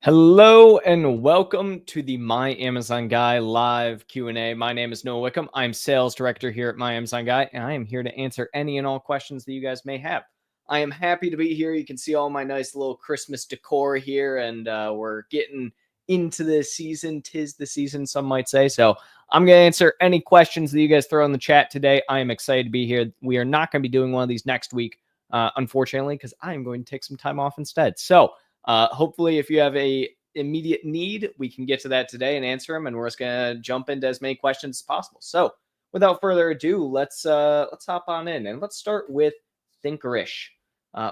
Hello and welcome to the My Amazon Guy live Q&A. My name is Noah Wickham. I'm sales director here at My Amazon Guy, and I am here to answer any and all questions that you guys may have. I am happy to be here. You can see all my nice little Christmas decor here, and we're getting into the season. 'Tis the season, some might say. So I'm going to answer any questions that you guys throw in the chat today. I am excited to be here. We are not going to be doing one of these next week, unfortunately, because I am going to take some time off instead. So hopefully, if you have a immediate need, we can get to that today and answer them. And we're just gonna jump into as many questions as possible. So, without further ado, let's hop on in and let's start with Thinkerish.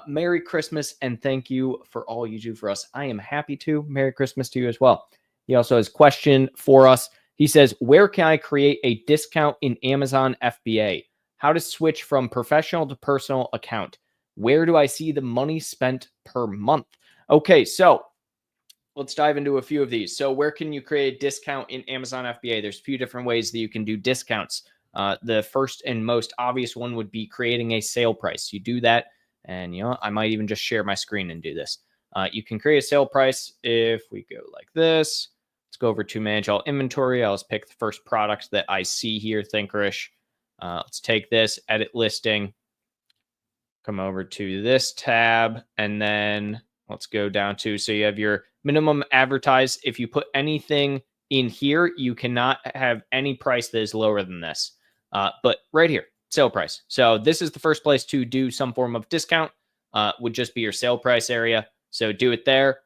Merry Christmas and thank you for all you do for us. I am happy to. Merry Christmas to you as well. He also has a question for us. He says, "Where can I create a discount in Amazon FBA? How to switch from professional to personal account? Where do I see the money spent per month?" Okay, so let's dive into a few of these. So where can you create a discount in Amazon FBA? There's a few different ways that you can do discounts. The first and most obvious one would be creating a sale price. You do that, and I might even just share my screen and do this. You can create a sale price if we go like this. Let's go over to manage all inventory. I'll just pick the first product that I see here, Thinkerish. Let's take this, edit listing, come over to this tab, and then let's go down to, so you have your minimum advertise. If you put anything in here, you cannot have any price that is lower than this. But right here, sale price. So this is the first place to do some form of discount, would just be your sale price area. So do it there.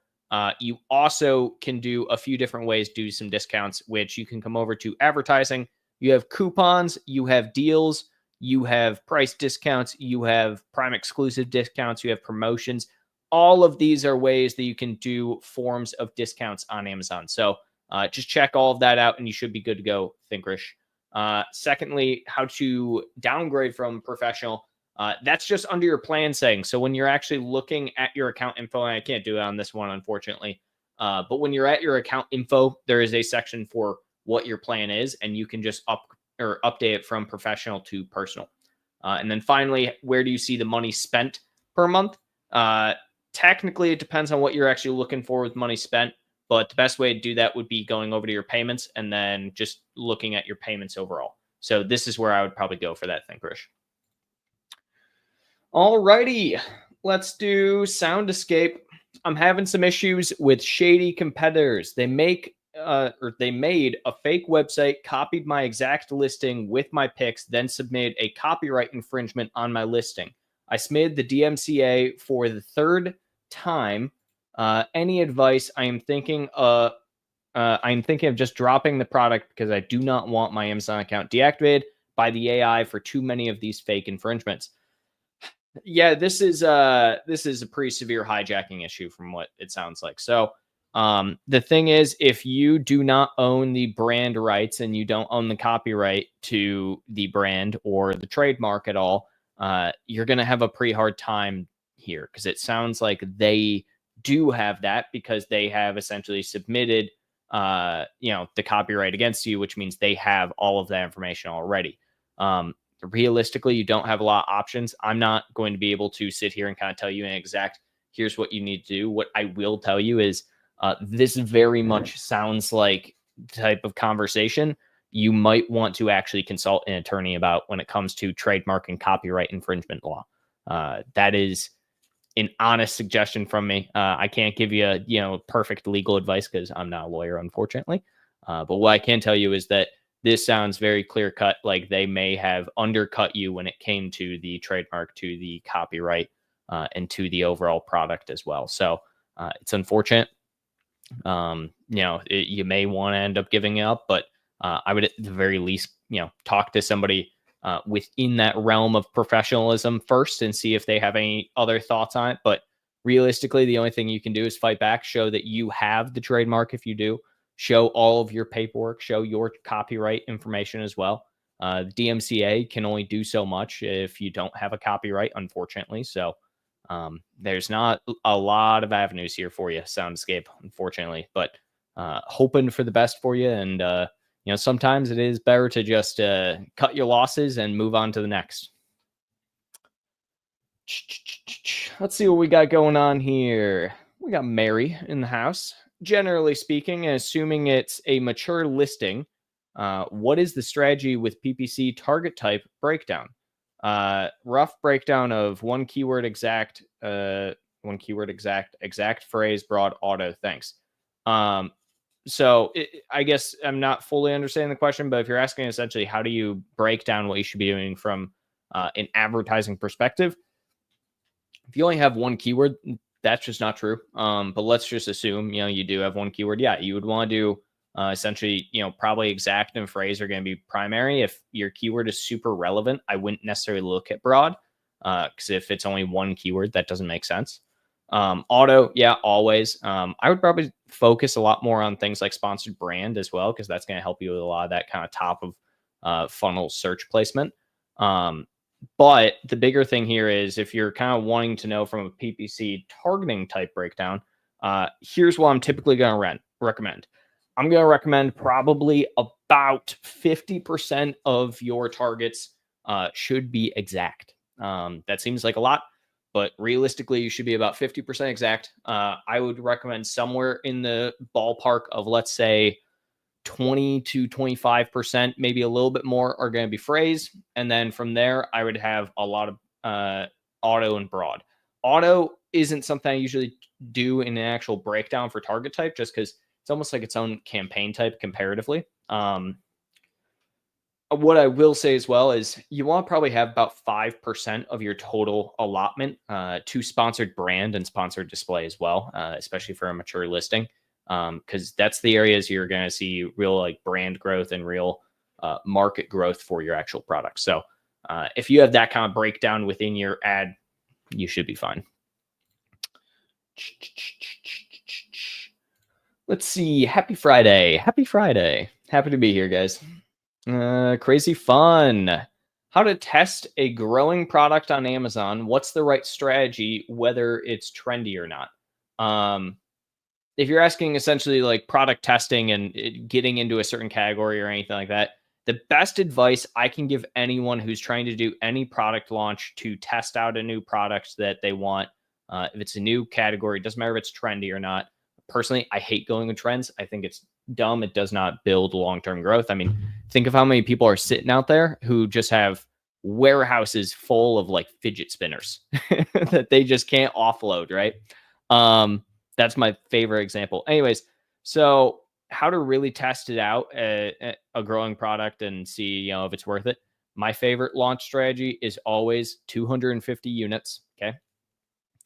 You also can do a few different ways to do some discounts, which you can come over to advertising. You have coupons, you have deals, you have price discounts, you have Prime exclusive discounts, you have promotions. All of these are ways that you can do forms of discounts on Amazon. So just check all of that out and you should be good to go, Thinkerish. Secondly, how to downgrade from professional. That's just under your plan setting. So when you're actually looking at your account info, and I can't do it on this one, unfortunately, but when you're at your account info, there is a section for what your plan is, and you can just update it from professional to personal. And then finally, where do you see the money spent per month? Technically, it depends on what you're actually looking for with money spent, but the best way to do that would be going over to your payments and then just looking at your payments overall. So this is where I would probably go for that, Thinkerish. Alrighty, let's do Sound Escape. I'm having some issues with shady competitors. They made a fake website, copied my exact listing with my pics, then submitted a copyright infringement on my listing. I submitted the DMCA for the third time. Any advice? I'm thinking of just dropping the product because I do not want my Amazon account deactivated by the AI for too many of these fake infringements. Yeah, this is a pretty severe hijacking issue from what it sounds like. So the thing is, if you do not own the brand rights and you don't own the copyright to the brand or the trademark at all, you're going to have a pretty hard time here because it sounds like they do have that because they have essentially submitted, the copyright against you, which means they have all of that information already. Realistically, you don't have a lot of options. I'm not going to be able to sit here and kind of tell you an exact, here's what you need to do. What I will tell you is this very much sounds like the type of conversation you might want to actually consult an attorney about when it comes to trademark and copyright infringement law. That is an honest suggestion from me. I can't give you perfect legal advice because I'm not a lawyer, unfortunately. But what I can tell you is that this sounds very clear cut, like they may have undercut you when it came to the trademark, to the copyright, and to the overall product as well. So it's unfortunate. You may want to end up giving it up, but I would at the very least, talk to somebody within that realm of professionalism first and see if they have any other thoughts on it. But realistically, the only thing you can do is fight back, show that you have the trademark if you do, show all of your paperwork, show your copyright information as well. DMCA can only do so much if you don't have a copyright, unfortunately. So there's not a lot of avenues here for you, Soundscape, unfortunately, but hoping for the best for you. And, sometimes it is better to just cut your losses and move on to the next. Let's see what we got going on here. We got Mary in the house. generally speaking, and assuming it's a mature listing, what is the strategy with PPC target type breakdown? Rough breakdown of one keyword exact phrase, broad, auto. Thanks. I guess I'm not fully understanding the question, but if you're asking essentially how do you break down what you should be doing from an advertising perspective, if you only have one keyword, that's just not true. But let's just assume, you do have one keyword. Yeah, you would want to do essentially, probably exact and phrase are going to be primary. If your keyword is super relevant, I wouldn't necessarily look at broad because if it's only one keyword, that doesn't make sense. Auto, yeah, always. I would probably focus a lot more on things like sponsored brand as well, because that's going to help you with a lot of that kind of top of funnel search placement. But the bigger thing here is if you're kind of wanting to know from a PPC targeting type breakdown, here's what I'm typically going to recommend. I'm going to recommend probably about 50% of your targets should be exact. That seems like a lot, but realistically, you should be about 50% exact. I would recommend somewhere in the ballpark of, let's say, 20 to 25%, maybe a little bit more, are going to be phrase. And then from there, I would have a lot of auto and broad. Auto isn't something I usually do in an actual breakdown for target type, just because it's almost like its own campaign type comparatively. What I will say as well is you want to probably have about 5% of your total allotment to sponsored brand and sponsored display as well, especially for a mature listing, because that's the areas you're going to see real like brand growth and real market growth for your actual product. So if you have that kind of breakdown within your ad, you should be fine. Let's see. Happy Friday. Happy Friday. Happy to be here, guys. Crazy fun. How to test a growing product on Amazon. What's the right strategy, whether it's trendy or not? If you're asking essentially like product testing and getting into a certain category or anything like that, the best advice I can give anyone who's trying to do any product launch to test out a new product that they want, if it's a new category, it doesn't matter if it's trendy or not. Personally, I hate going with trends. I think it's dumb. It does not build long-term growth. I mean, think of how many people are sitting out there who just have warehouses full of like fidget spinners that they just can't offload, right? That's my favorite example. Anyways, so how to really test it out, a growing product and see, if it's worth it. My favorite launch strategy is always 250 units. Okay.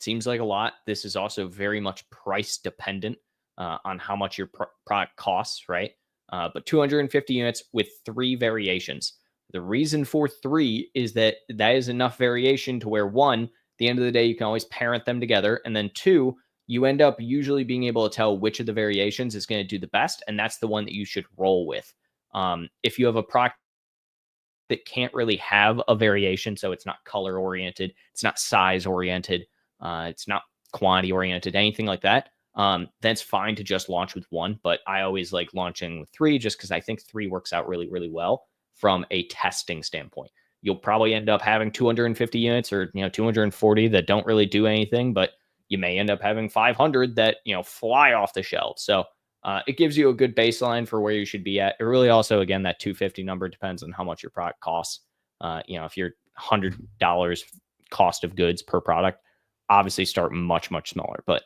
Seems like a lot. This is also very much price dependent on how much your product costs, right? But 250 units with 3 variations. The reason for 3 is that is enough variation to where 1, at the end of the day, you can always parent them together. And then 2, you end up usually being able to tell which of the variations is going to do the best. And that's the one that you should roll with. If you have a product that can't really have a variation, so it's not color oriented, it's not size oriented, it's not quantity oriented, anything like that, then it's fine to just launch with 1. But I always like launching with 3 just because I think 3 works out really, really well from a testing standpoint. You'll probably end up having 250 units or 240 that don't really do anything, but you may end up having 500 that fly off the shelf. So it gives you a good baseline for where you should be at. It really also, again, that 250 number depends on how much your product costs. If you're $100 cost of goods per product, obviously start much, much smaller. But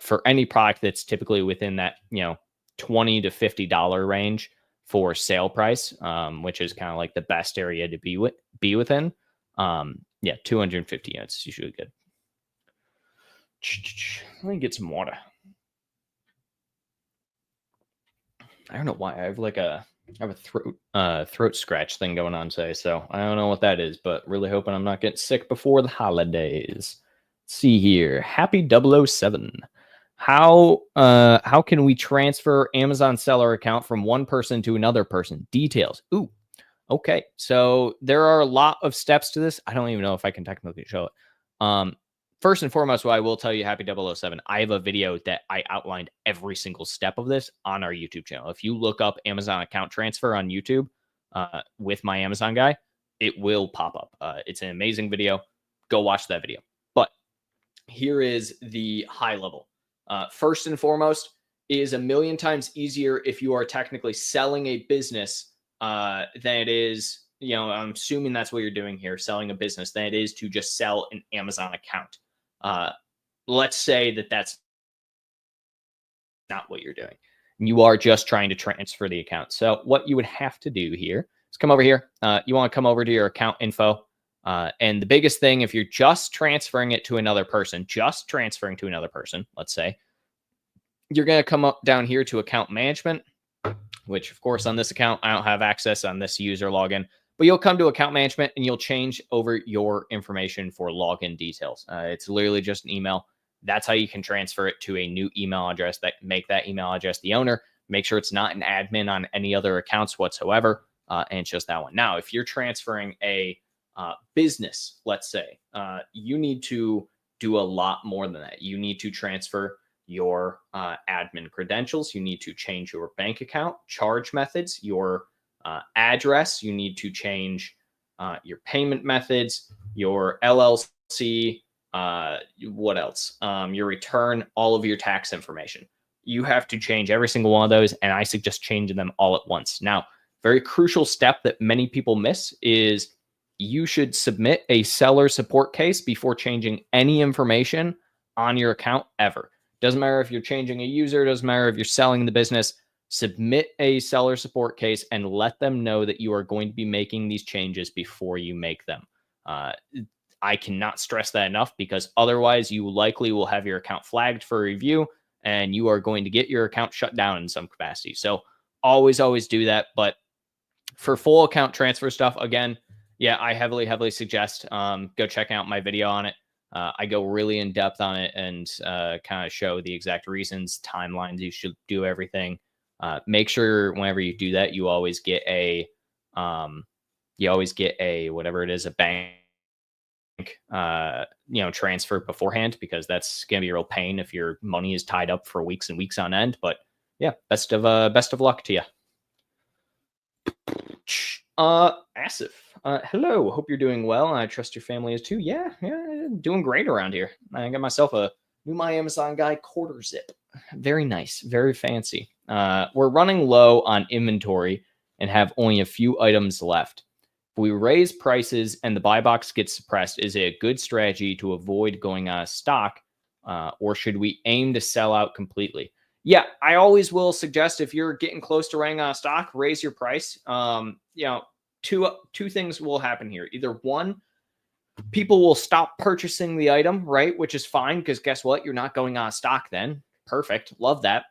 for any product that's typically within that, $20 to $50 range for sale price, which is kind of like the best area to be within. 250 units is usually good. Let me get some water. I don't know why I have a throat scratch thing going on today, so I don't know what that is, but really hoping I'm not getting sick before the holidays. Let's see here, Happy 007. How can we transfer Amazon seller account from one person to another person? Details. Ooh, okay. So there are a lot of steps to this. I don't even know if I can technically show it. First and foremost, what I will tell you, Happy 007, I have a video that I outlined every single step of this on our YouTube channel. If you look up Amazon account transfer on YouTube with my Amazon guy, it will pop up. It's an amazing video. Go watch that video. But here is the high level. First and foremost, is a million times easier if you are technically selling a business than it is, I'm assuming that's what you're doing here, selling a business, than it is to just sell an Amazon account. Let's say that that's not what you're doing. You are just trying to transfer the account. So what you would have to do here is come over here. You want to come over to your account info. And the biggest thing, if you're just transferring it to another person, let's say, you're going to come up down here to account management, which of course on this account, I don't have access on this user login, but you'll come to account management and you'll change over your information for login details. It's literally just an email. That's how you can transfer it to a new email address, make that email address the owner. Make sure it's not an admin on any other accounts whatsoever. And it's just that one. Now, if you're transferring a business, let's say, you need to do a lot more than that. You need to transfer your admin credentials. You need to change your bank account, charge methods, your address. You need to change your payment methods, your LLC, what else? Your return, all of your tax information. You have to change every single one of those, and I suggest changing them all at once. Now, very crucial step that many people miss is you should submit a seller support case before changing any information on your account ever. Doesn't matter if you're changing a user, doesn't matter if you're selling the business, submit a seller support case and let them know that you are going to be making these changes before you make them. I cannot stress that enough, because otherwise you likely will have your account flagged for review and you are going to get your account shut down in some capacity. So always do that. But for full account transfer stuff, again, yeah, I heavily suggest go check out my video on it. I go really in depth on it and kind of show the exact reasons, timelines you should do everything. Make sure whenever you do that, you always get a whatever it is, a bank transfer beforehand, because that's gonna be a real pain if your money is tied up for weeks and weeks on end. But yeah, best of luck to you. Asif, hello, hope you're doing well, and I trust your family is too. Yeah, doing great around here. I got myself a new My Amazon Guy quarter zip. Very nice, very fancy. We're running low on inventory and have only a few items left. If we raise prices and the buy box gets suppressed, is it a good strategy to avoid going out of stock, or should we aim to sell out completely? Yeah, I always will suggest, if you're getting close to running out of stock, raise your price. Two things will happen here. Either one, people will stop purchasing the item, right? Which is fine, because guess what? You're not going out of stock then. Perfect. Love that.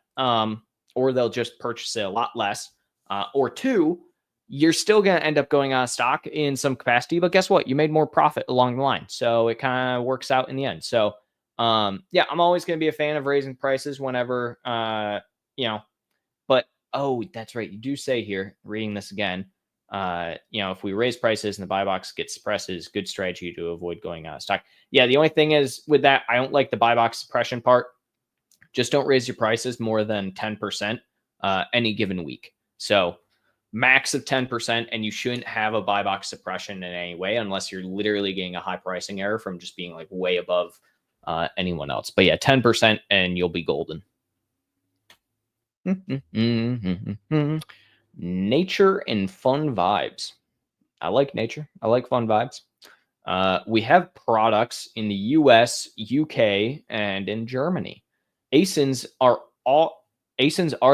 Or they'll just purchase it a lot less. Or two, you're still going to end up going out of stock in some capacity, but guess what? You made more profit along the line. So it kind of works out in the end. So yeah, I'm always going to be a fan of raising prices whenever, but, oh, that's right. You do say here, reading this again, if we raise prices and the buy box gets suppressed, is good strategy to avoid going out of stock. Yeah. The only thing is with that, I don't like the buy box suppression part. Just don't raise your prices more than 10% any given week. So max of 10%, and you shouldn't have a buy box suppression in any way unless you're literally getting a high pricing error from just being like way above anyone else. But yeah, 10% and you'll be golden. Nature and fun vibes. I like nature. I like fun vibes. We have products in the US, UK, and in Germany. ASINs are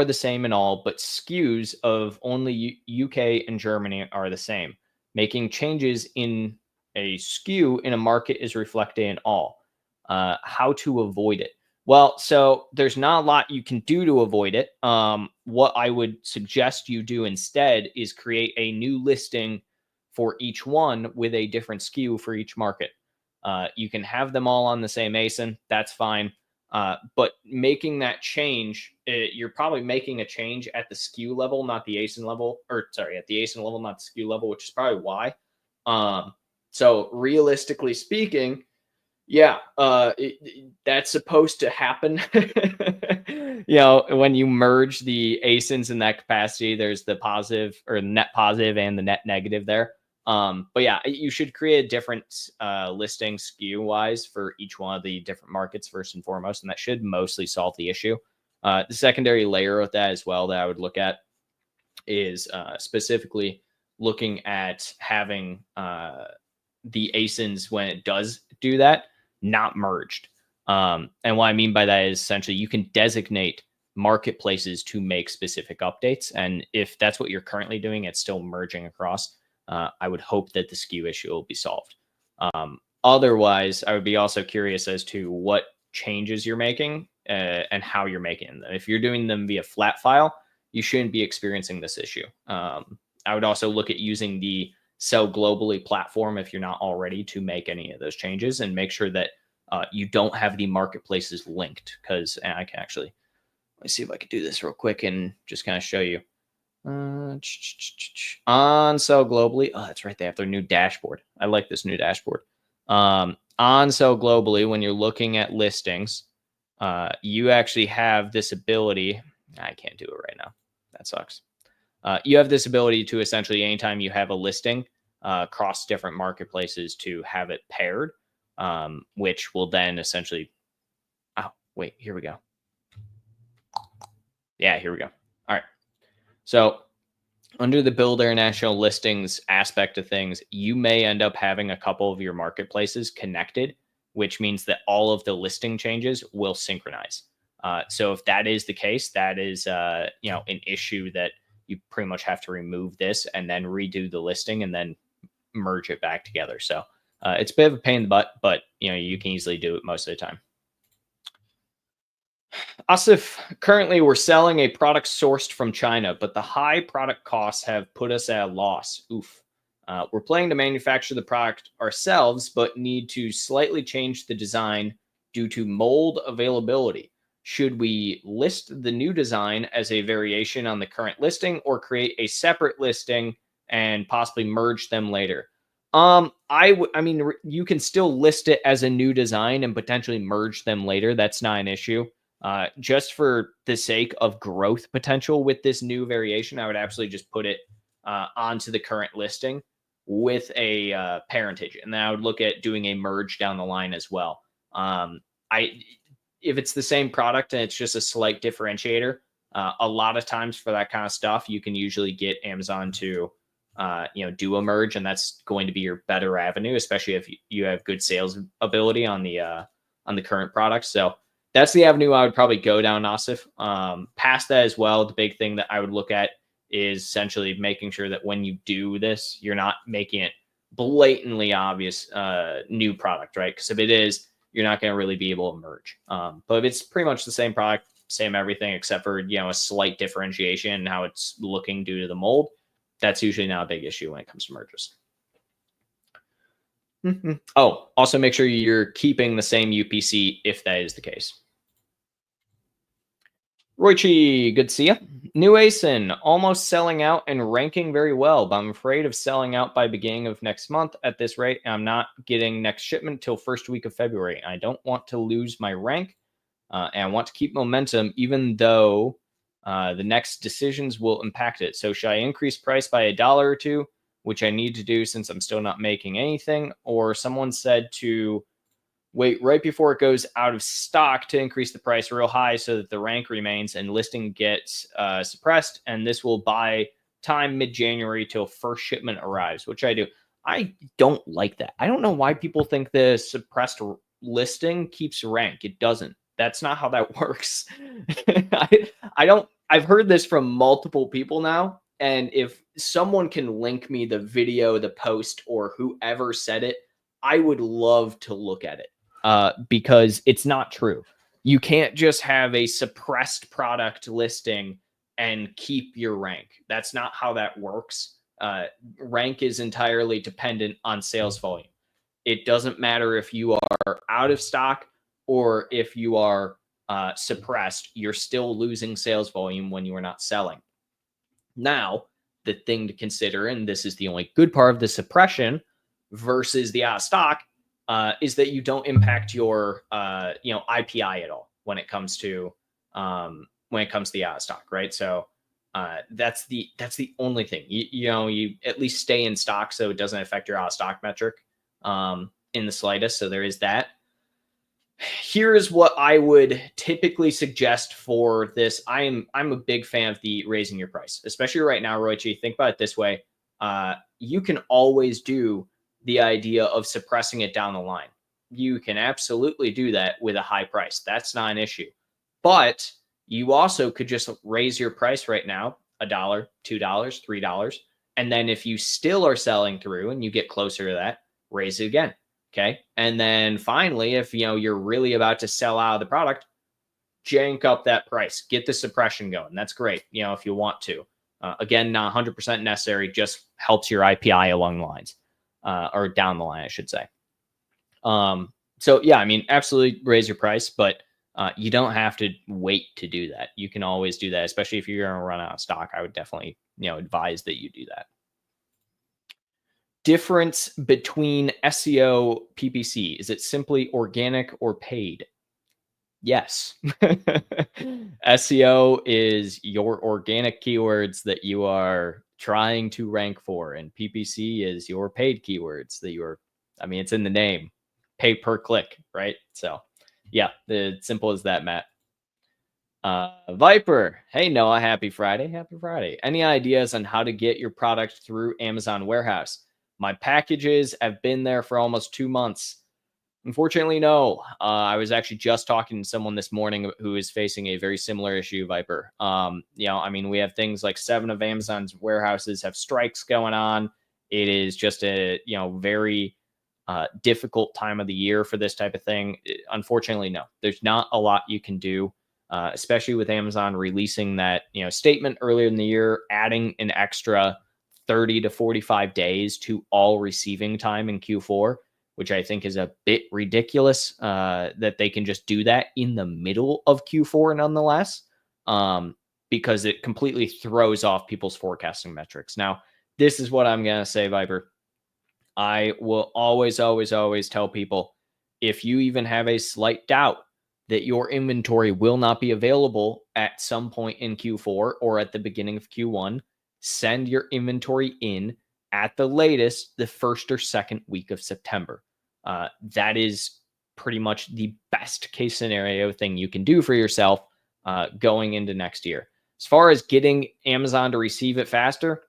the same in all, but SKUs of only UK and Germany are the same. Making changes in a SKU in a market is reflected in all. How to avoid it? Well, so there's not a lot you can do to avoid it. What I would suggest you do instead is create a new listing for each one with a different SKU for each market. You can have them all on the same ASIN. That's fine. But making that change, you're probably making a change at the SKU level, not the ASIN level, at the ASIN level, not the SKU level, which is probably why. So realistically speaking, yeah, that's supposed to happen. When you merge the ASINs in that capacity, there's the positive or net positive and the net negative there. But yeah, you should create a different listing SKU wise for each one of the different markets first and foremost, and that should mostly solve the issue. The secondary layer of that as well that I would look at is specifically looking at having the ASINs, when it does do that, not merged. And what I mean by that is essentially you can designate marketplaces to make specific updates. And if that's what you're currently doing, it's still merging across. I would hope that the skew issue will be solved. Otherwise, I would be also curious as to what changes you're making and how you're making them. If you're doing them via flat file, you shouldn't be experiencing this issue. I would also look at using the Sell Globally platform if you're not already to make any of those changes, and make sure that you don't have the marketplaces linked, because I can actually, let me see if I can do this real quick and just kind of show you. On Sell Globally, oh, that's right, they have their new dashboard. I like this new dashboard. On Sell Globally, when you're looking at listings, you actually have this ability. I can't do it right now. That sucks. You have this ability to essentially, anytime you have a listing across different marketplaces, to have it paired, which will then essentially, oh, wait, here we go. Yeah, here we go. All right. So under the Build International Listings aspect of things, you may end up having a couple of your marketplaces connected, which means that all of the listing changes will synchronize. So if that is the case, that is an issue that you pretty much have to remove this and then redo the listing and then merge it back together. So it's a bit of a pain in the butt, but you can easily do it most of the time. Asif, currently we're selling a product sourced from China, but the high product costs have put us at a loss. Oof. We're planning to manufacture the product ourselves, but need to slightly change the design due to mold availability. Should we list the new design as a variation on the current listing, or create a separate listing and possibly merge them later? I mean, you can still list it as a new design and potentially merge them later. That's not an issue. Just for the sake of growth potential with this new variation, I would absolutely just put it onto the current listing with a parentage, and then I would look at doing a merge down the line as well. If it's the same product and it's just a slight differentiator, a lot of times for that kind of stuff, you can usually get Amazon to do a merge, and that's going to be your better avenue, especially if you have good sales ability on the current product. So that's the avenue I would probably go down, Asif. Past that as well, the big thing that I would look at is essentially making sure that when you do this, you're not making it blatantly obvious new product, right? Because if it is, you're not going to really be able to merge. But if it's pretty much the same product, same everything, except for a slight differentiation in how it's looking due to the mold, that's usually not a big issue when it comes to merges. Oh, also make sure you're keeping the same UPC if that is the case. Roichi, good to see you. New ASIN, almost selling out and ranking very well, but I'm afraid of selling out by beginning of next month at this rate. I'm not getting next shipment till first week of February. I don't want to lose my rank, and I want to keep momentum, even though the next decisions will impact it. So should I increase price by $1 or $2, which I need to do since I'm still not making anything? Or someone said to wait right before it goes out of stock to increase the price real high so that the rank remains and listing gets suppressed. And this will buy time mid-January till first shipment arrives, which I do. I don't like that. I don't know why people think the suppressed listing keeps rank. It doesn't. That's not how that works. I've heard this from multiple people now. And if someone can link me the video, the post, or whoever said it, I would love to look at it. Because it's not true. You can't just have a suppressed product listing and keep your rank. That's not how that works. Rank is entirely dependent on sales volume. It doesn't matter if you are out of stock or if you are suppressed. You're still losing sales volume when you are not selling. Now, the thing to consider, and this is the only good part of the suppression versus the out of stock, is that you don't impact your IPI at all when it comes to the out of stock, right? So that's the only thing. You at least stay in stock so it doesn't affect your out of stock metric in the slightest. So there is that. Here's what I would typically suggest for this. I'm a big fan of the raising your price, especially right now, Roichi. Think about it this way. You can always do the idea of suppressing it down the line. You can absolutely do that with a high price. That's not an issue. But you also could just raise your price right now, $1, $2, $3. And then if you still are selling through and you get closer to that, raise it again. Okay. And then finally, if you're really about to sell out of the product, jank up that price, get the suppression going. That's great. If you want to. Again, not 100% necessary, just helps your IPI along the lines, or down the line, I should say. So yeah, I mean, absolutely raise your price, but you don't have to wait to do that. You can always do that, especially if you're going to run out of stock. I would definitely, advise that you do that. Difference between SEO PPC, is it simply organic or paid? Yes. SEO is your organic keywords that you are trying to rank for, and PPC is your paid keywords that it's in the name, pay per click, right? So yeah, it's simple as that, Matt. Viper, hey Noah, happy Friday. Any ideas on how to get your product through Amazon warehouse? My packages have been there for almost 2 months. Unfortunately, no. I was actually just talking to someone this morning who is facing a very similar issue, Viper. We have things like 7 of Amazon's warehouses have strikes going on. It is just a, very difficult time of the year for this type of thing. Unfortunately, no. There's not a lot you can do, especially with Amazon releasing that, statement earlier in the year, adding an extra 30 to 45 days to all receiving time in Q4, which I think is a bit ridiculous, that they can just do that in the middle of Q4 nonetheless, because it completely throws off people's forecasting metrics. Now, this is what I'm going to say, Viper. I will always, always, always tell people, if you even have a slight doubt that your inventory will not be available at some point in Q4 or at the beginning of Q1, send your inventory in at the latest the first or second week of September. That is pretty much the best case scenario thing you can do for yourself going into next year. As far as getting Amazon to receive it faster,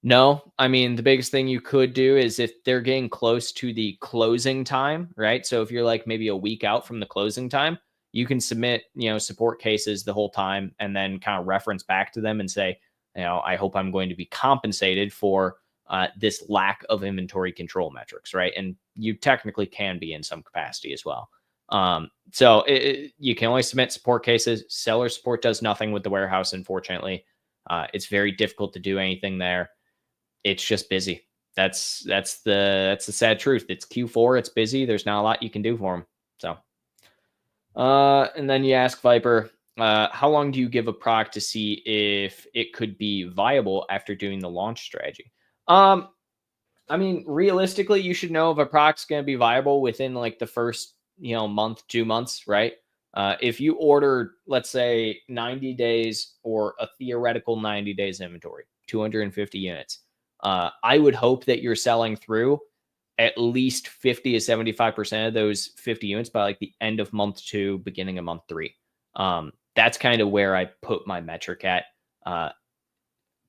no. I mean, the biggest thing you could do is if they're getting close to the closing time, right? So if you're like maybe a week out from the closing time, you can submit, support cases the whole time and then kind of reference back to them and say, I hope I'm going to be compensated for this lack of inventory control metrics, right? And you technically can be in some capacity as well. So you can only submit support cases. Seller support does nothing with the warehouse, unfortunately. It's very difficult to do anything there. It's just busy. That's the sad truth. It's Q4. It's busy. There's not a lot you can do for them. So, and then you ask Viper, how long do you give a product to see if it could be viable after doing the launch strategy? Realistically, you should know if a product's going to be viable within like the first, month, 2 months, right? If you order, let's say 90 days or a theoretical 90 days inventory, 250 units, I would hope that you're selling through at least 50 to 75% of those 50 units by like the end of month 2, beginning of month 3. That's kind of where I put my metric at.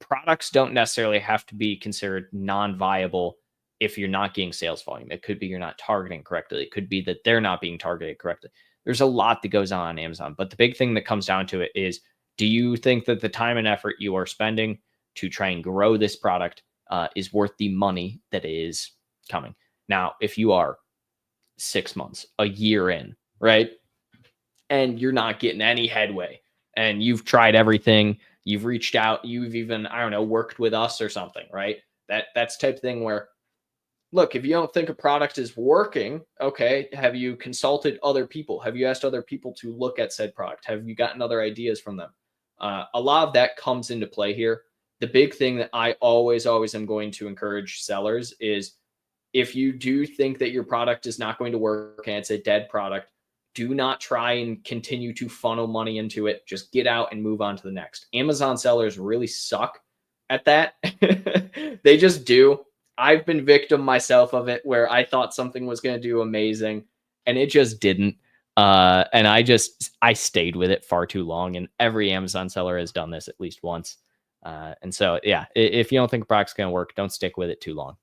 Products don't necessarily have to be considered non-viable if you're not getting sales volume. It could be you're not targeting correctly. It could be that they're not being targeted correctly. There's a lot that goes on Amazon, but the big thing that comes down to it is, do you think that the time and effort you are spending to try and grow this product is worth the money that is coming? Now, if you are 6 months, a year in, right, and you're not getting any headway, and you've tried everything, you've reached out, you've even, worked with us or something, right? That's type of thing where, look, if you don't think a product is working, okay, have you consulted other people? Have you asked other people to look at said product? Have you gotten other ideas from them? A lot of that comes into play here. The big thing that I always am going to encourage sellers is, if you do think that your product is not going to work and it's a dead product, do not try and continue to funnel money into it. Just get out and move on to the next. Amazon sellers really suck at that. They just do. I've been victim myself of it, where I thought something was going to do amazing and it just didn't. And I stayed with it far too long, and every Amazon seller has done this at least once. And so, yeah, if you don't think a product's going to work, don't stick with it too long.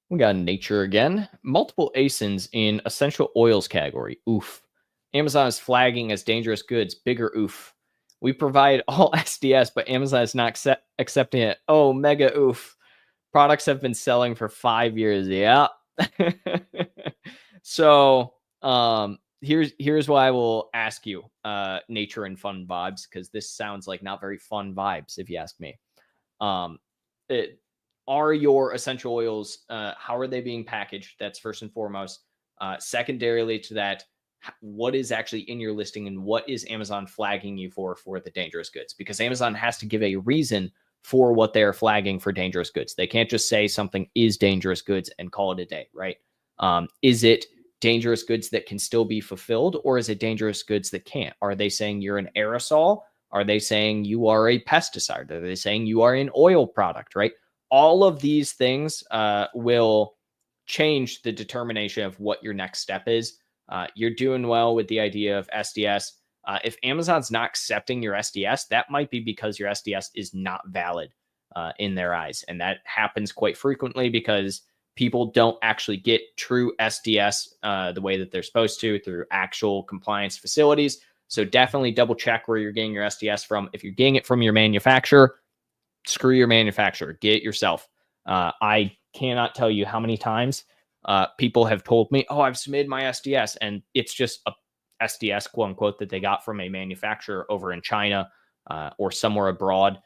We got nature again. Multiple ASINs in essential oils category. Oof. Amazon is flagging as dangerous goods. Bigger oof. We provide all SDS, but Amazon is not accepting it. Oh, mega oof. Products have been selling for 5 years. Yeah. So here's why I will ask you, nature and fun vibes, because this sounds like not very fun vibes, if you ask me. Um, it, are your essential oils, how are they being packaged? That's first and foremost. Secondarily to that, what is actually in your listing and what is Amazon flagging you for the dangerous goods? Because Amazon has to give a reason for what they're flagging for dangerous goods. They can't just say something is dangerous goods and call it a day, right? Is it dangerous goods that can still be fulfilled, or is it dangerous goods that can't? Are they saying you're an aerosol? Are they saying you are a pesticide? Are they saying you are an oil product, right? All of these things will change the determination of what your next step is. You're doing well with the idea of SDS. If Amazon's not accepting your SDS, that might be because your SDS is not valid in their eyes. And that happens quite frequently because people don't actually get true SDS the way that they're supposed to through actual compliance facilities. So definitely double check where you're getting your SDS from. If you're getting it from your manufacturer, screw your manufacturer, get it yourself. I cannot tell you how many times people have told me, oh, I've submitted my SDS, and it's just a SDS, quote unquote, that they got from a manufacturer over in China or somewhere abroad.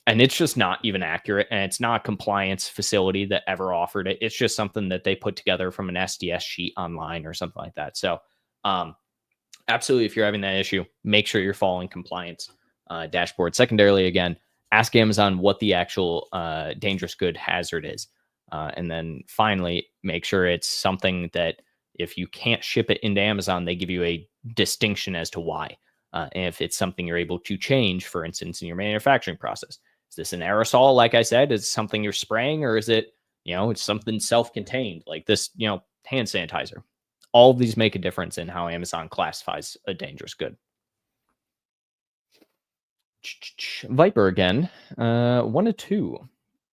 And it's just not even accurate. And it's not a compliance facility that ever offered it. It's just something that they put together from an SDS sheet online or something like that. So absolutely, if you're having that issue, make sure you're following compliance dashboard. Secondarily, again, ask Amazon what the actual dangerous good hazard is. And then finally, make sure it's something that if you can't ship it into Amazon, they give you a distinction as to why. And if it's something you're able to change, for instance, in your manufacturing process. Is this an aerosol, like I said? Is it something you're spraying, or is it, it's something self-contained, like this, hand sanitizer? All of these make a difference in how Amazon classifies a dangerous good. Viper again. 1 to 2.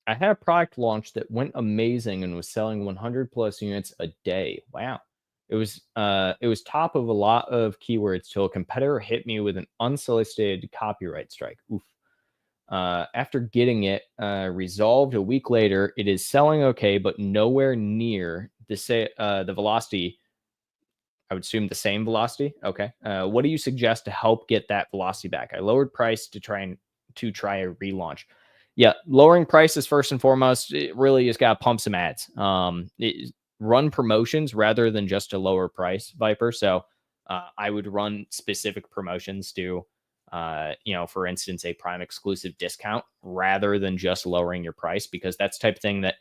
I had a product launch that went amazing and was selling 100 plus units a day. Wow. It was top of a lot of keywords till a competitor hit me with an unsolicited copyright strike. Oof. After getting it resolved a week later, it is selling okay, but nowhere near the velocity. I would assume the same velocity. Okay. What do you suggest to help get that velocity back? I lowered price to try a relaunch. Yeah, lowering prices first and foremost. It really just got to pump some ads. Run promotions rather than just a lower price, Viper. So I would run specific promotions to, for instance, a Prime exclusive discount rather than just lowering your price, because that's the type of thing that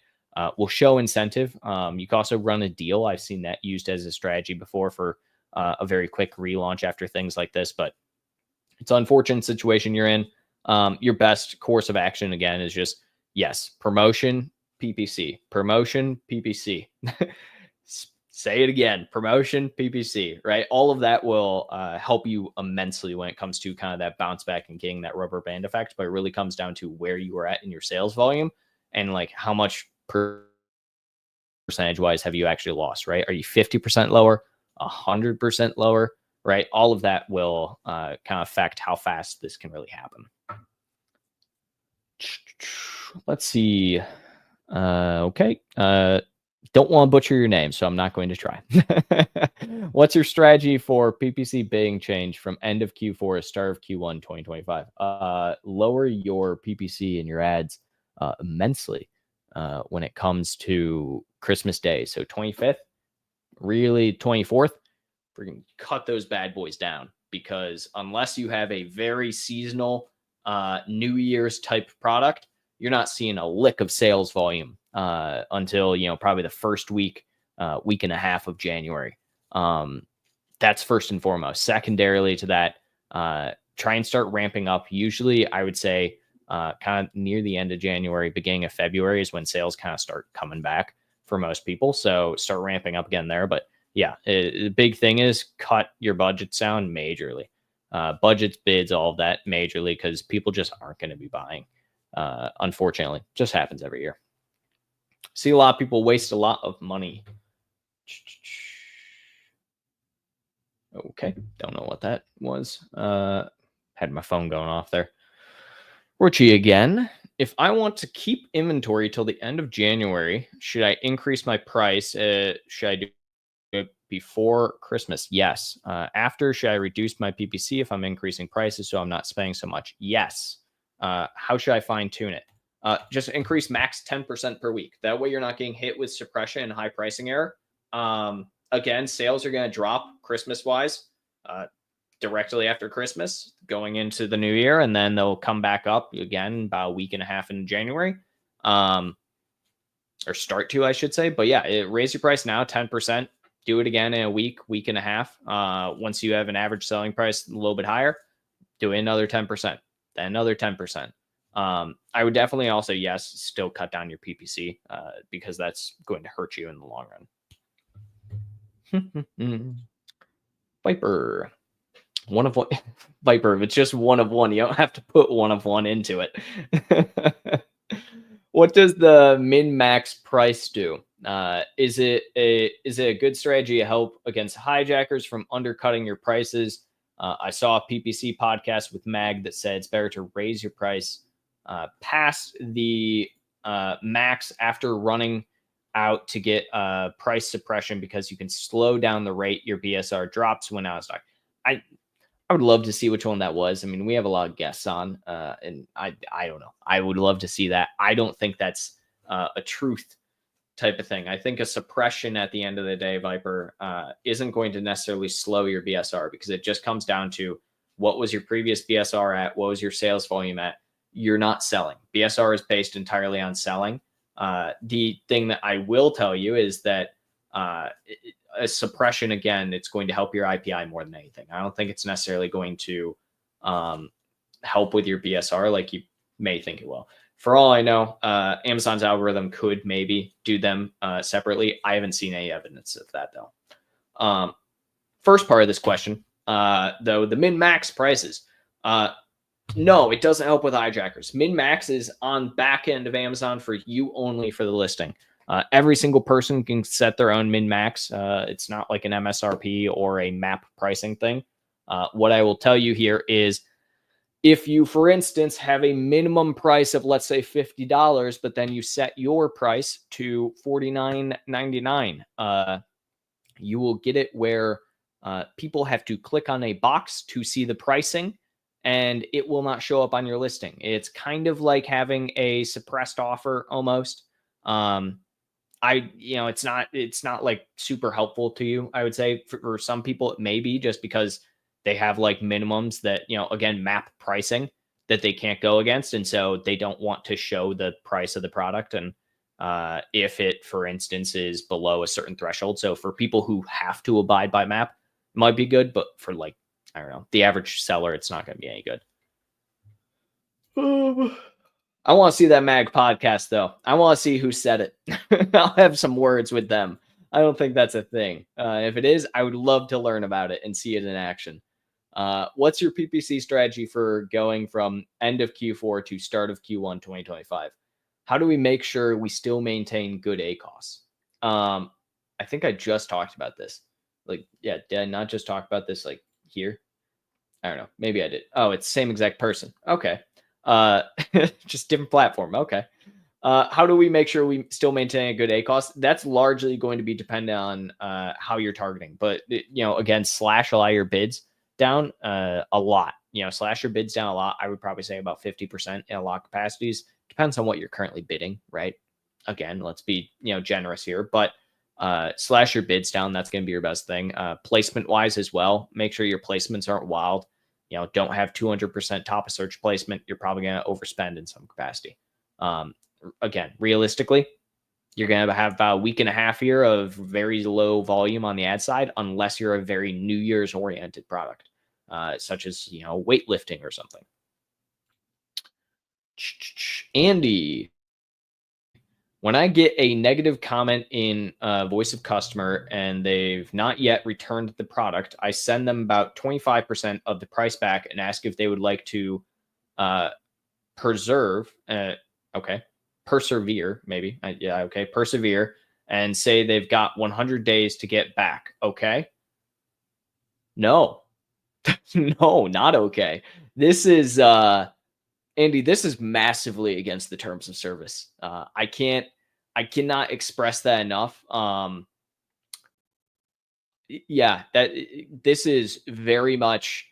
will show incentive. You can also run a deal. I've seen that used as a strategy before for a very quick relaunch after things like this, but it's an unfortunate situation you're in. Your best course of action, again, is just, yes, promotion, PPC, promotion, PPC. Say it again, promotion, PPC, right? All of that will help you immensely when it comes to kind of that bounce back and getting that rubber band effect. But it really comes down to where you are at in your sales volume and like how much percentage wise have you actually lost, right? Are you 50% lower, 100% lower, right? All of that will kind of affect how fast this can really happen. Let's see. Okay. Don't want to butcher your name, so I'm not going to try. What's your strategy for PPC bidding change from end of Q4 to start of Q1 2025? Lower your PPC and your ads immensely when it comes to Christmas Day. So 25th, really 24th, we're going to cut those bad boys down, because unless you have a very seasonal New Year's type product, you're not seeing a lick of sales volume until, probably the first week and a half of January. That's first and foremost. Secondarily to that, try and start ramping up. Usually I would say kind of near the end of January, beginning of February is when sales kind of start coming back for most people. So start ramping up again there. But yeah, the big thing is cut your budgets down majorly. Budgets, bids, all of that majorly, because people just aren't going to be buying. Unfortunately, just happens every year. See a lot of people waste a lot of money. Okay, don't know what that was. Had my phone going off there. Rochi again. If I want to keep inventory till the end of January, should I increase my price? Should I do it before Christmas? Yes. After, should I reduce my PPC if I'm increasing prices so I'm not spending so much? Yes. How should I fine tune it? Just increase max 10% per week. That way you're not getting hit with suppression and high pricing error. Again, sales are going to drop Christmas wise directly after Christmas going into the new year, and then they'll come back up again about a week and a half in January, or start to, I should say. But yeah, raise your price now 10%. Do it again in a week and a half. Once you have an average selling price a little bit higher, do another 10%, then another 10%. I would definitely also, yes, still cut down your PPC because that's going to hurt you in the long run. Viper. One of one. Viper, if it's just one of one, you don't have to put one of one into it. What does the min-max price do? Is it a good strategy to help against hijackers from undercutting your prices? I saw a PPC podcast with Mag that said it's better to raise your price past the max after running out to get price suppression, because you can slow down the rate your BSR drops when out of stock. I would love to see which one that was. I mean, we have a lot of guests on, and I don't know. I would love to see that. I don't think that's a truth type of thing. I think a suppression at the end of the day, Viper, isn't going to necessarily slow your BSR, because it just comes down to what was your previous BSR at, what was your sales volume at. You're not selling. BSR is based entirely on selling. The thing that I will tell you is that a suppression, again, it's going to help your IPI more than anything. I don't think it's necessarily going to help with your BSR like you may think it will. For all I know, Amazon's algorithm could maybe do them separately. I haven't seen any evidence of that, though. First part of this question, though, the min-max prices. No, it doesn't help with hijackers. Min-max is on back end of Amazon for you only for the listing. Every single person can set their own min-max. It's not like an MSRP or a map pricing thing. What I will tell you here is, if you, for instance, have a minimum price of, let's say, $50, but then you set your price to $49.99, you will get it where people have to click on a box to see the pricing, and it will not show up on your listing. It's kind of like having a suppressed offer almost. It's not like super helpful to you. I would say for some people it may be, just because they have like minimums that, again, map pricing that they can't go against. And so they don't want to show the price of the product. And if it, for instance, is below a certain threshold. So for people who have to abide by map, it might be good, but for, like, I don't know, the average seller, it's not going to be any good. I want to see that Mag podcast, though. I want to see who said it. I'll have some words with them. I don't think that's a thing. If it is, I would love to learn about it and see it in action. What's your PPC strategy for going from end of Q4 to start of Q1 2025? How do we make sure we still maintain good ACOS? I think I just talked about this. Like, yeah, did I not just talk about this like here? I don't know. Maybe I did. Oh, it's the same exact person. Okay. Just different platform. Okay. How do we make sure we still maintain a good ACOS? That's largely going to be dependent on how you're targeting. But, again, slash a lot of your bids down a lot. Slash your bids down a lot. I would probably say about 50% in a lot of capacities. Depends on what you're currently bidding, right? Again, let's be, generous here. But slash your bids down. That's going to be your best thing. Placement-wise as well, make sure your placements aren't wild. Don't have 200% top of search placement. You're probably going to overspend in some capacity. Again, realistically, you're going to have about a week and a half here of very low volume on the ad side, unless you're a very New Year's oriented product, such as, weightlifting or something. Andy, When I get a negative comment in voice of customer and they've not yet returned the product, I send them about 25% of the price back and ask if they would like to uh, preserve, okay, persevere, maybe. Yeah, okay, persevere, and say they've got 100 days to get back. Okay. No, no, not okay. This is, Andy, this is massively against the terms of service. I cannot express that enough. Yeah, this is very much,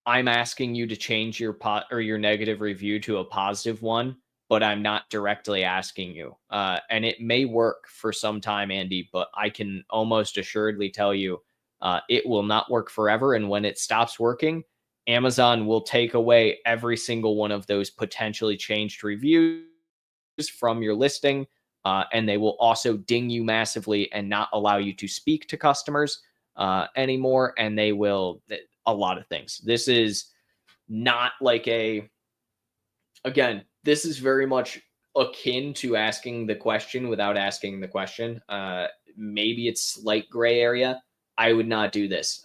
I'm asking you to change your or your negative review to a positive one, but I'm not directly asking you. And it may work for some time, Andy, but I can almost assuredly tell you it will not work forever. And when it stops working, Amazon will take away every single one of those potentially changed reviews from your listing. And they will also ding you massively and not allow you to speak to customers anymore. And they will, a lot of things. This is not like again, this is very much akin to asking the question without asking the question. Maybe it's slight gray area. I would not do this.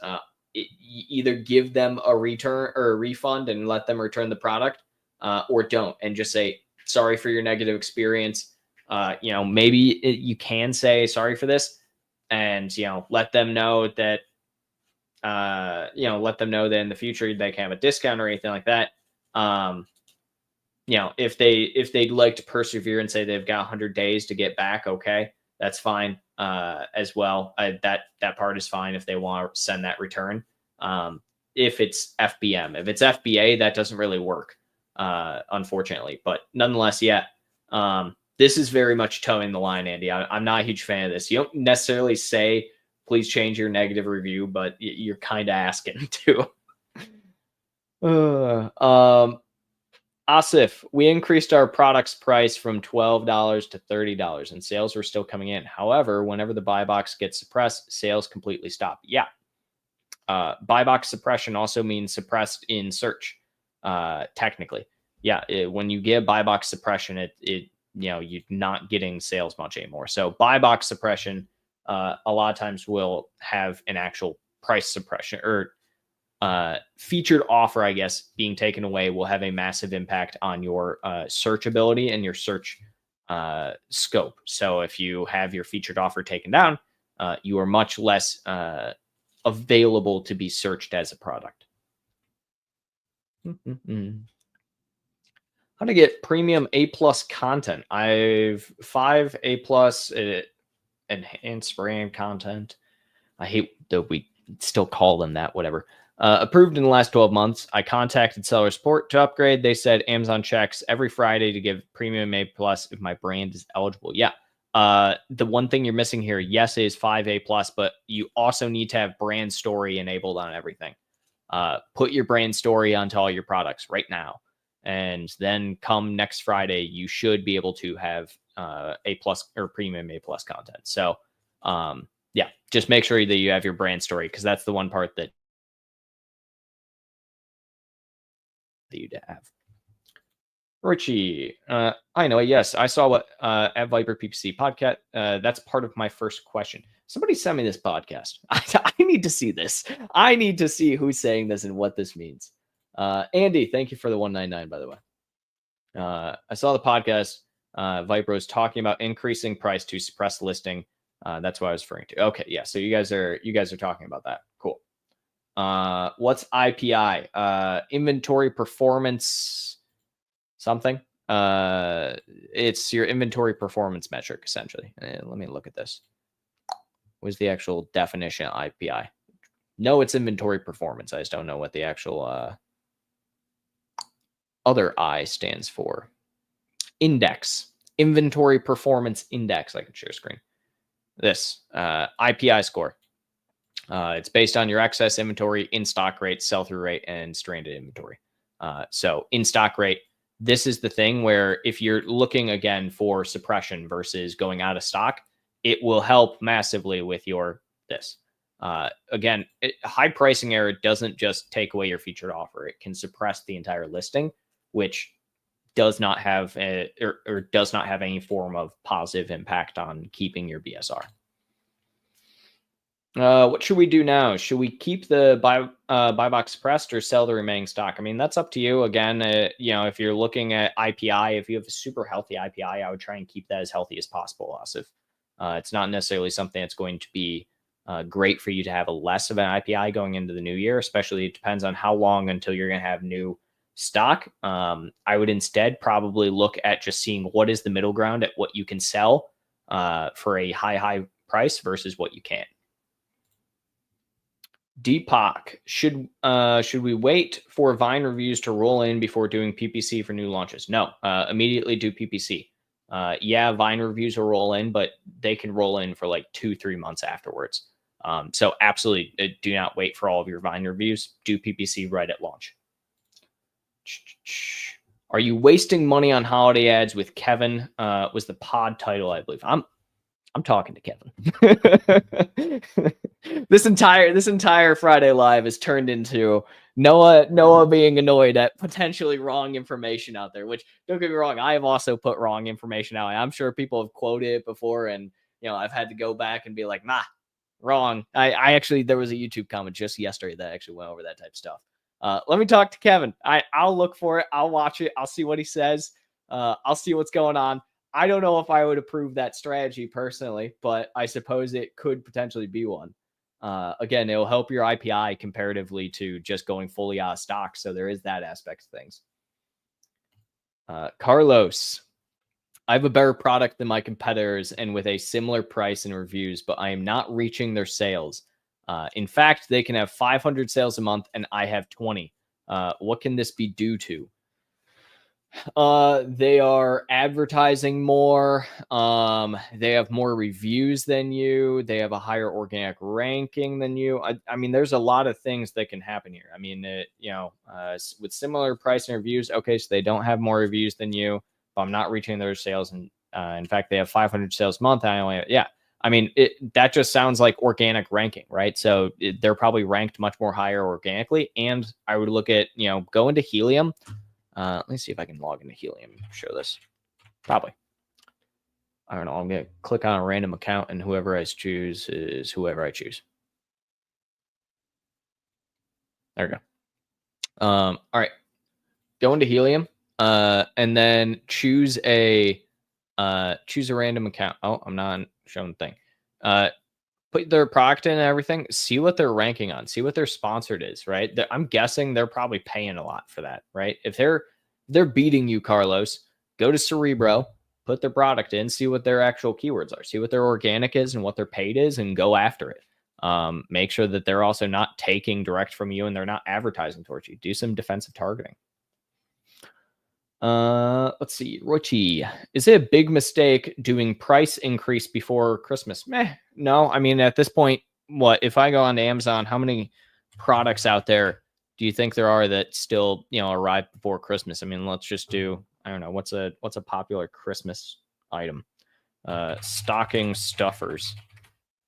Either give them a return or a refund and let them return the product, or don't, and just say, sorry for your negative experience. Maybe you can say sorry for this, and let them know that let them know that in the future they can have a discount or anything like that. If they'd like to persevere and say they've got 100 days to get back, okay, that's fine as well. That part is fine if they want to send that return. If it's FBM, if it's FBA, that doesn't really work, unfortunately. But nonetheless, yeah, this is very much towing the line, Andy. I'm not a huge fan of this. You don't necessarily say, please change your negative review, but you're kind of asking to. Asif, we increased our product's price from $12 to $30 and sales were still coming in. However, whenever the buy box gets suppressed, sales completely stop. Yeah. Buy box suppression also means suppressed in search, technically. Yeah. When you give buy box suppression, you're not getting sales much anymore. So buy box suppression, a lot of times will have an actual price suppression or featured offer, I guess, being taken away will have a massive impact on your searchability and your search scope. So if you have your featured offer taken down, you are much less available to be searched as a product. How to get premium A+ content? I've 5 A+ enhanced brand content. I hate that we still call them that, whatever. Approved in the last 12 months. I contacted seller support to upgrade. They said Amazon checks every Friday to give premium A+ if my brand is eligible. Yeah. The one thing you're missing here, yes, is 5 A+, but you also need to have brand story enabled on everything. Put your brand story onto all your products right now. And then come next Friday, you should be able to have A+ or premium A+ content. So, yeah, just make sure that you have your brand story, because that's the one part that you to have. Richie, I know. Yes, I saw what at Viper PPC podcast. That's part of my first question. Somebody sent me this podcast. I need to see this. I need to see who's saying this and what this means. Andy, thank you for the 199, by the way. I saw the podcast. Viper was talking about increasing price to suppress listing. That's what I was referring to. Okay, yeah. So you guys are talking about that. Cool. What's IPI? Inventory performance something. It's your inventory performance metric, essentially. Let me look at this. What's the actual definition of IPI? No, it's inventory performance. I just don't know what the actual other I stands for. Index. Inventory performance index. I can share screen. This IPI score. It's based on your excess inventory, in-stock rate, sell-through rate, and stranded inventory. So in-stock rate, this is the thing where if you're looking, again, for suppression versus going out of stock, it will help massively with your this. Again, high pricing error doesn't just take away your featured offer. It can suppress the entire listing, which does not have or does not have any form of positive impact on keeping your BSR. What should we do now? Should we keep the buy box suppressed or sell the remaining stock? I mean, that's up to you. Again, if you're looking at IPI, if you have a super healthy IPI, I would try and keep that as healthy as possible. Also, it's not necessarily something that's going to be great for you to have a less of an IPI going into the new year, especially it depends on how long until you're going to have new stock. I would instead probably look at just seeing what is the middle ground at what you can sell for a high price versus what you can't. Deepak, should we wait for Vine reviews to roll in before doing PPC for new launches? No, immediately do PPC. Yeah, Vine reviews will roll in, but they can roll in for like 2-3 months afterwards. So absolutely do not wait for all of your Vine reviews. Do PPC right at launch. Are you wasting money on holiday ads with Kevin? Was the pod title, I believe. I'm talking to Kevin. This entire Friday Live has turned into Noah being annoyed at potentially wrong information out there, which, don't get me wrong, I have also put wrong information out. I'm sure people have quoted it before, and I've had to go back and be like, nah, wrong. I actually, there was a YouTube comment just yesterday that actually went over that type of stuff. Let me talk to Kevin. I'll look for it. I'll watch it. I'll see what he says. I'll see what's going on. I don't know if I would approve that strategy personally, but I suppose it could potentially be one. Again, it'll help your IPI comparatively to just going fully out of stock. So there is that aspect of things. Carlos, I have a better product than my competitors and with a similar price and reviews, but I am not reaching their sales. In fact, they can have 500 sales a month and I have 20. What can this be due to? They are advertising more. They have more reviews than you. They have a higher organic ranking than you. I mean, there's a lot of things that can happen here. I mean, with similar price and reviews, okay, so they don't have more reviews than you, but I'm not reaching their sales. And in fact, they have 500 sales a month. I mean, that just sounds like organic ranking, right? So they're probably ranked much more higher organically. And I would look at, go into Helium. Let me see if I can log into Helium and show this. Probably. I don't know. I'm going to click on a random account and whoever I choose is whoever I choose. There we go. All right. Go into Helium and then choose a random account. Oh, I'm not showing the thing. Put their product in and everything. See what they're ranking on. See what their sponsored is, right? I'm guessing they're probably paying a lot for that, right? If they're beating you, Carlos, go to Cerebro, put their product in, see what their actual keywords are, see what their organic is and what their paid is, and go after it. Make sure that they're also not taking direct from you and they're not advertising towards you. Do some defensive targeting. Let's see. Rochi, is it a big mistake doing price increase before Christmas? No. I mean, at this point, if I go on to Amazon, how many products out there do you think there are that still, arrive before Christmas? I mean, let's just do, I don't know, what's a popular Christmas item? Stocking stuffers,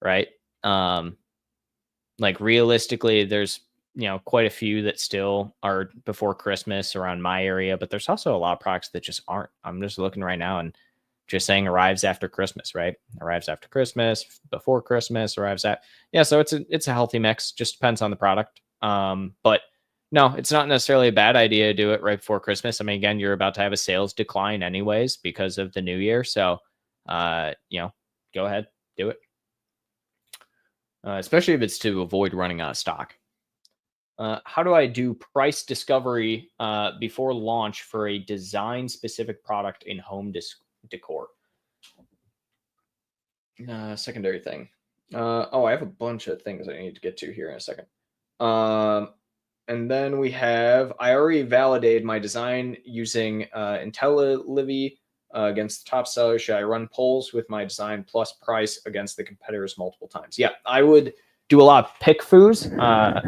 right? Like realistically, there's quite a few that still are before Christmas around my area, but there's also a lot of products that just aren't. I'm just looking right now and just saying arrives after Christmas, right? Arrives after Christmas, before Christmas, arrives at, so it's a healthy mix. Just depends on the product. But no, it's not necessarily a bad idea to do it right before Christmas. I mean, again, you're about to have a sales decline anyways because of the new year. So, go ahead, do it. Especially if it's to avoid running out of stock. How do I do price discovery before launch for a design-specific product in home decor? Secondary thing. I have a bunch of things I need to get to here in a second. And then we have, I already validated my design using IntelliLivy against the top seller. Should I run polls with my design plus price against the competitors multiple times? Yeah, I would do a lot of pick foos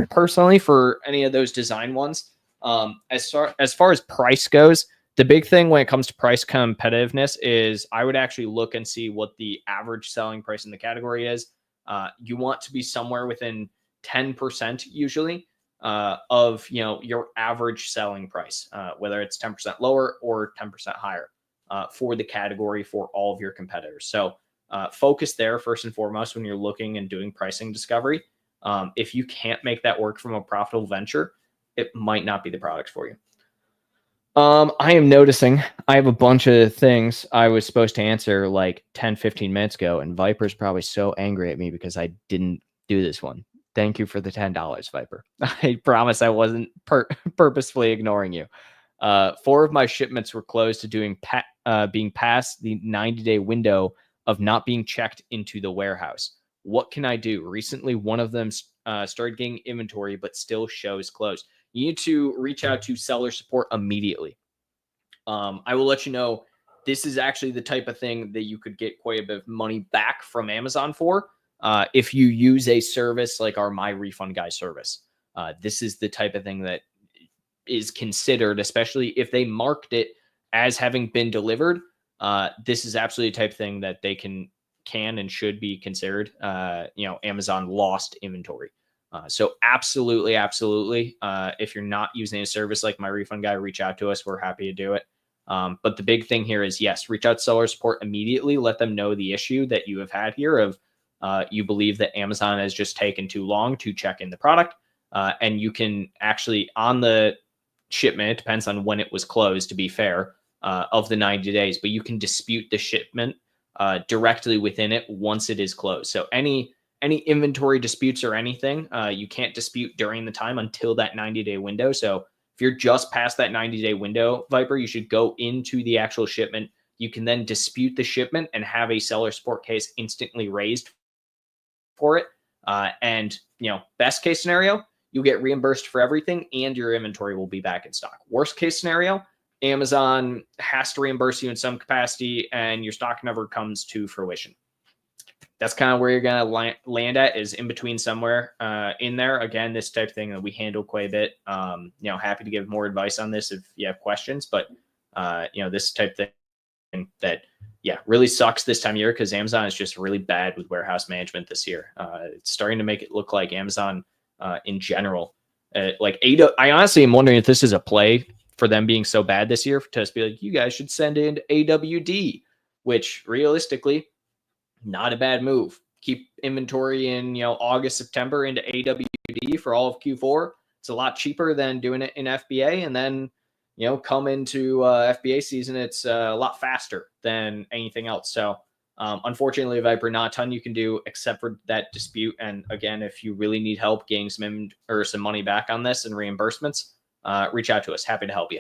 personally for any of those design ones. As far as price goes, the big thing when it comes to price competitiveness is I would actually look and see what the average selling price in the category is. You want to be somewhere within 10% usually. of your average selling price, whether it's 10% lower or 10% higher for the category for all of your competitors. So focus there first and foremost when you're looking and doing pricing discovery. If you can't make that work from a profitable venture, it might not be the product for you. I am noticing I have a bunch of things I was supposed to answer like 10, 15 minutes ago, and Viper's probably so angry at me because I didn't do this one. Thank you for the $10, Viper. I promise I wasn't purposefully ignoring you. 4 of my shipments were closed to being past the 90-day window of not being checked into the warehouse. What can I do? Recently, one of them started getting inventory, but still shows closed. You need to reach out to seller support immediately. I will let you know, this is actually the type of thing that you could get quite a bit of money back from Amazon for if you use a service like our My Refund Guy service. This is the type of thing that is considered, especially if they marked it as having been delivered. This is absolutely the type of thing that they can and should be considered, Amazon lost inventory. So absolutely. If you're not using a service like My Refund Guy, reach out to us. We're happy to do it. But the big thing here is, yes, reach out to seller support immediately. Let them know the issue that you have had here of you believe that Amazon has just taken too long to check in the product. And you can actually, on the shipment, it depends on when it was closed, to be fair, of the 90 days, but you can dispute the shipment directly within it once it is closed. So any inventory disputes or anything, you can't dispute during the time until that 90-day window. So if you're just past that 90-day window, Viper, you should go into the actual shipment. You can then dispute the shipment and have a seller support case instantly raised for it. And best case scenario, you'll get reimbursed for everything and your inventory will be back in stock. Worst case scenario, Amazon has to reimburse you in some capacity and your stock never comes to fruition. That's kind of where you're going to land at, is in between somewhere in there. Again, this type of thing that we handle quite a bit. Happy to give more advice on this if you have questions, but this type of thing that, really sucks this time of year because Amazon is just really bad with warehouse management this year. It's starting to make it look like Amazon in general, I honestly am wondering if this is a play for them being so bad this year, to just be like, you guys should send in AWD, which realistically, not a bad move. Keep inventory in August, September into AWD for all of Q4. It's a lot cheaper than doing it in FBA, and then come into FBA season, it's a lot faster than anything else. So unfortunately, Viper, not a ton you can do except for that dispute. And again, if you really need help getting some money back on this and reimbursements, reach out to us. Happy to help you.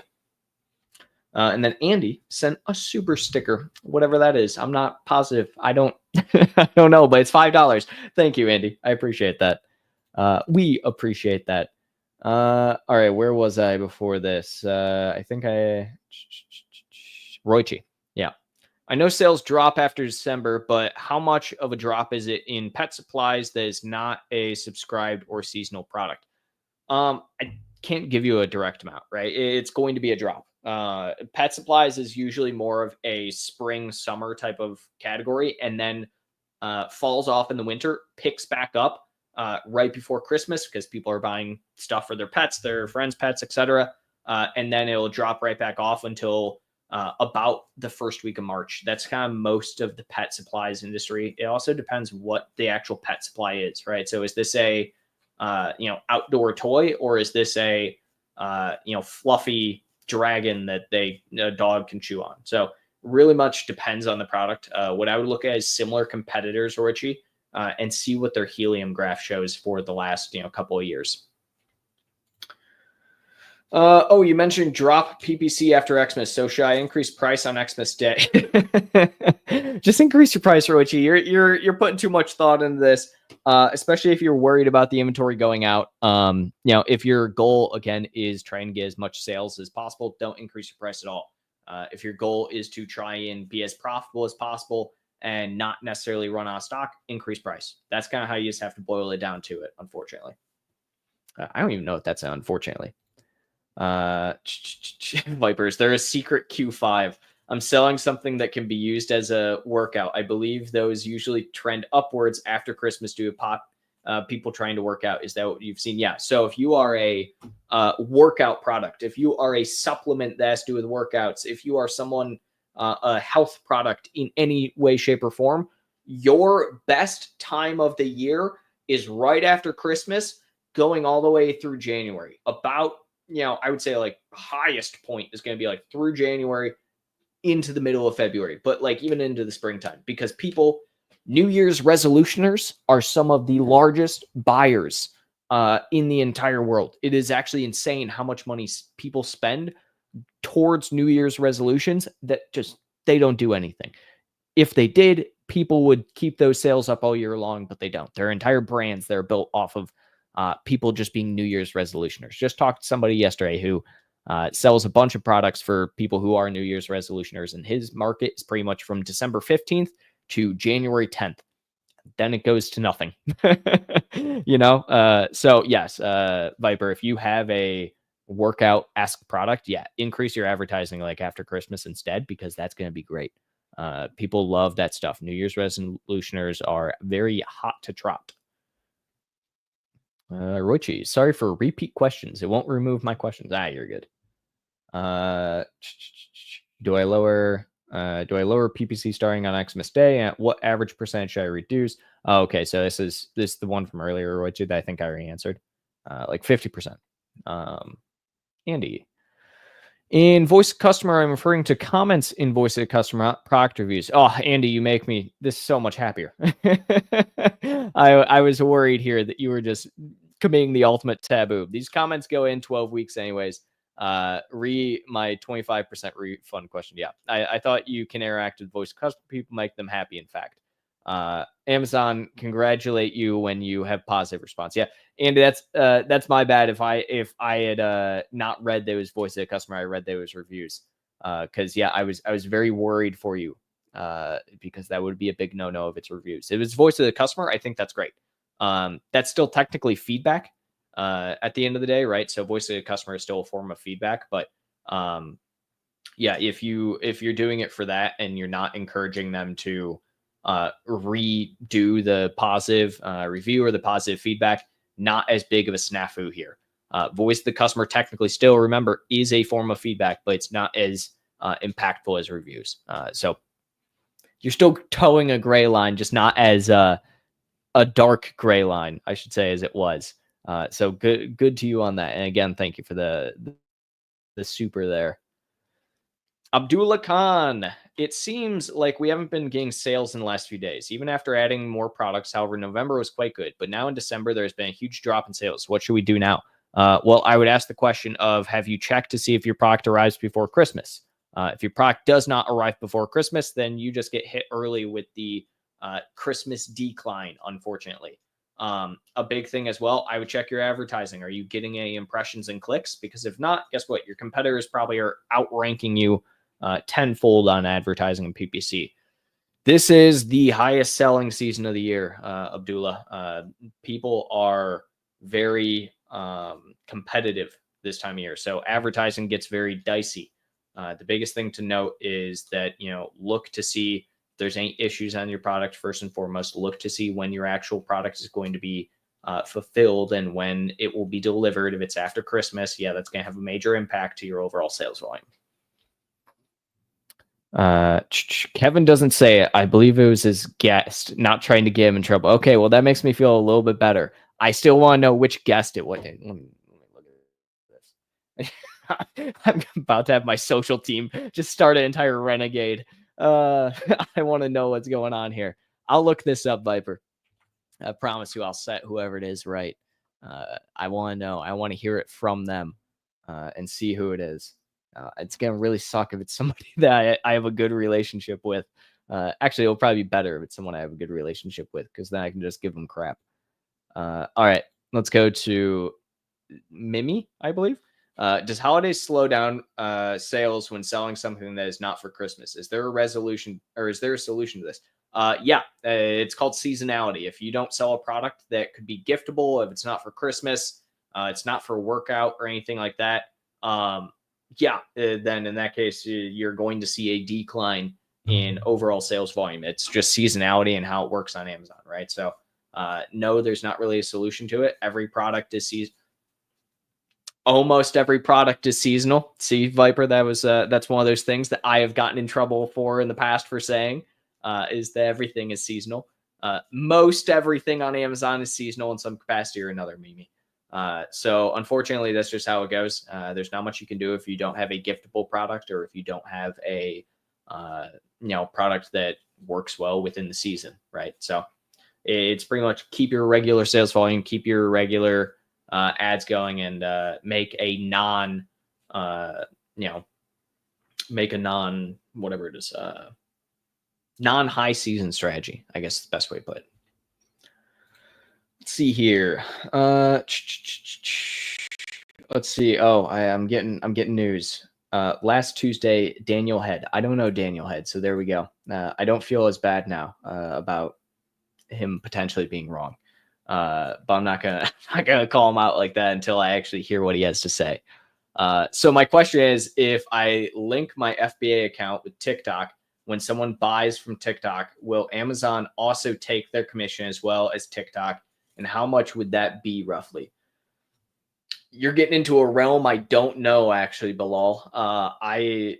And then Andy sent a super sticker, whatever that is. I'm not positive. I don't know, but it's $5. Thank you, Andy. I appreciate that. We appreciate that. All right, where was I before this? I think Roichi. Yeah. I know sales drop after December, but how much of a drop is it in pet supplies that is not a subscribed or seasonal product? I can't give you a direct amount, right? It's going to be a drop. Pet supplies is usually more of a spring, summer type of category, and then falls off in the winter, picks back up right before Christmas because people are buying stuff for their pets, their friends' pets, etc. And then it'll drop right back off until about the first week of March. That's kind of most of the pet supplies industry. It also depends what the actual pet supply is, right? So is this a outdoor toy, or is this a fluffy dragon that a dog can chew on? So really much depends on the product. What I would look at is similar competitors, Richie, and see what their helium graph shows for the last couple of years. You mentioned drop PPC after Xmas. So should I increase price on Xmas Day? Just increase your price, Roichi. You're putting too much thought into this, especially if you're worried about the inventory going out. If your goal again is trying to get as much sales as possible, don't increase your price at all. If your goal is to try and be as profitable as possible and not necessarily run out of stock, increase price. That's kind of how you just have to boil it down to it, unfortunately. I don't even know if that's unfortunately. Vipers, they're a secret Q5. I'm selling something that can be used as a workout. I believe those usually trend upwards after Christmas due to people trying to work out. Is that what you've seen? Yeah. So if you are a workout product, if you are a supplement that has to do with workouts, if you are someone, a health product in any way, shape, or form, your best time of the year is right after Christmas, going all the way through January. About, I would say like highest point is going to be like through January into the middle of February, but like even into the springtime, because people, New Year's resolutioners are some of the largest buyers in the entire world. It is actually insane how much money people spend towards New Year's resolutions that just, they don't do anything. If they did, people would keep those sales up all year long, but they don't. There are entire brands that are built off of people just being New Year's resolutioners. Just talked to somebody yesterday who sells a bunch of products for people who are New Year's resolutioners, and his market is pretty much from December 15th to January 10th. Then it goes to nothing. So yes, Viper, if you have a workout-esque product, yeah, increase your advertising like after Christmas instead, because that's going to be great. People love that stuff. New Year's resolutioners are very hot to trot. Roichi, sorry for repeat questions. It won't remove my questions. You're good. Do I lower PPC starting on Xmas Day? And what average percentage should I reduce? Okay, so this is the one from earlier, Roichi, that I think I already answered. Like 50%. Andy. In voice of customer, I'm referring to comments in voice of customer, product reviews. Oh, Andy, you make me this so much happier. I was worried here that you were just committing the ultimate taboo. These comments go in 12 weeks anyways. My 25% refund question. Yeah, I thought you can interact with voice of customer people, make them happy. In fact, Amazon congratulate you when you have positive response. Yeah, and that's my bad if I had not read those voice of the customer. I read those reviews because yeah, I was very worried for you because that would be a big no if it's reviews. If it's voice of the customer, I think that's great. That's still technically feedback at the end of the day, right? So voice of the customer is still a form of feedback, but yeah, if you're doing it for that and you're not encouraging them to redo the positive review or the positive feedback, not as big of a snafu here. Voice of the customer technically still, remember, is a form of feedback, but it's not as impactful as reviews. So you're still towing a gray line, just not as a dark gray line, I should say, as it was. So good to you on that. And again, thank you for the super there. Abdullah Khan, it seems like we haven't been getting sales in the last few days, even after adding more products. However, November was quite good, but now in December, there's been a huge drop in sales. What should we do now? Well, I would ask the question of, have you checked to see if your product arrives before Christmas? If your product does not arrive before Christmas, then you just get hit early with the Christmas decline, unfortunately. A big thing as well, I would check your advertising. Are you getting any impressions and clicks? Because if not, guess what? Your competitors probably are outranking you tenfold on advertising and PPC. This is the highest selling season of the year, Abdullah. People are very competitive this time of year, so advertising gets very dicey. The biggest thing to note is that, look to see if there's any issues on your product. First and foremost, look to see when your actual product is going to be fulfilled and when it will be delivered. If it's after Christmas, yeah, that's going to have a major impact to your overall sales volume. Kevin doesn't say it. I believe it was his guest, not trying to get him in trouble. Okay, well, that makes me feel a little bit better. I still want to know which guest it was. Let me look at this. I'm about to have my social team just start an entire renegade. I want to know what's going on here. I'll look this up, Viper. I promise you I'll set whoever it is right. I want to know. I want to hear it from them and see who it is. It's going to really suck if it's somebody that I have a good relationship with. Actually, it'll probably be better if it's someone I have a good relationship with, because then I can just give them crap. All right, let's go to Mimi, I believe. Does holidays slow down sales when selling something that is not for Christmas? Is there a resolution, or is there a solution to this? Yeah, it's called seasonality. If you don't sell a product that could be giftable, if it's not for Christmas, it's not for workout or anything like that, then in that case, you're going to see a decline in overall sales volume. It's just seasonality and how it works on Amazon, right? So No, there's not really a solution to it. Every product is almost every product is seasonal. See, Viper, that's one of those things that I have gotten in trouble for in the past for saying, is that everything is seasonal. Most everything on Amazon is seasonal in some capacity or another, Mimi. So unfortunately, that's just how it goes. There's not much you can do if you don't have a giftable product or if you don't have a product that works well within the season, right? So it's pretty much keep your regular sales volume, keep your regular ads going, and make a whatever it is, non-high season strategy, I guess is the best way to put it. Let's see here. Let's see. Oh, I'm getting news. Last Tuesday, Daniel Head. I don't know Daniel Head, so there we go. I don't feel as bad now about him potentially being wrong. But I'm not gonna call him out like that until I actually hear what he has to say. So my question is, if I link my FBA account with TikTok, when someone buys from TikTok, will Amazon also take their commission as well as TikTok? And how much would that be roughly? You're getting into a realm I don't know, actually, Bilal. I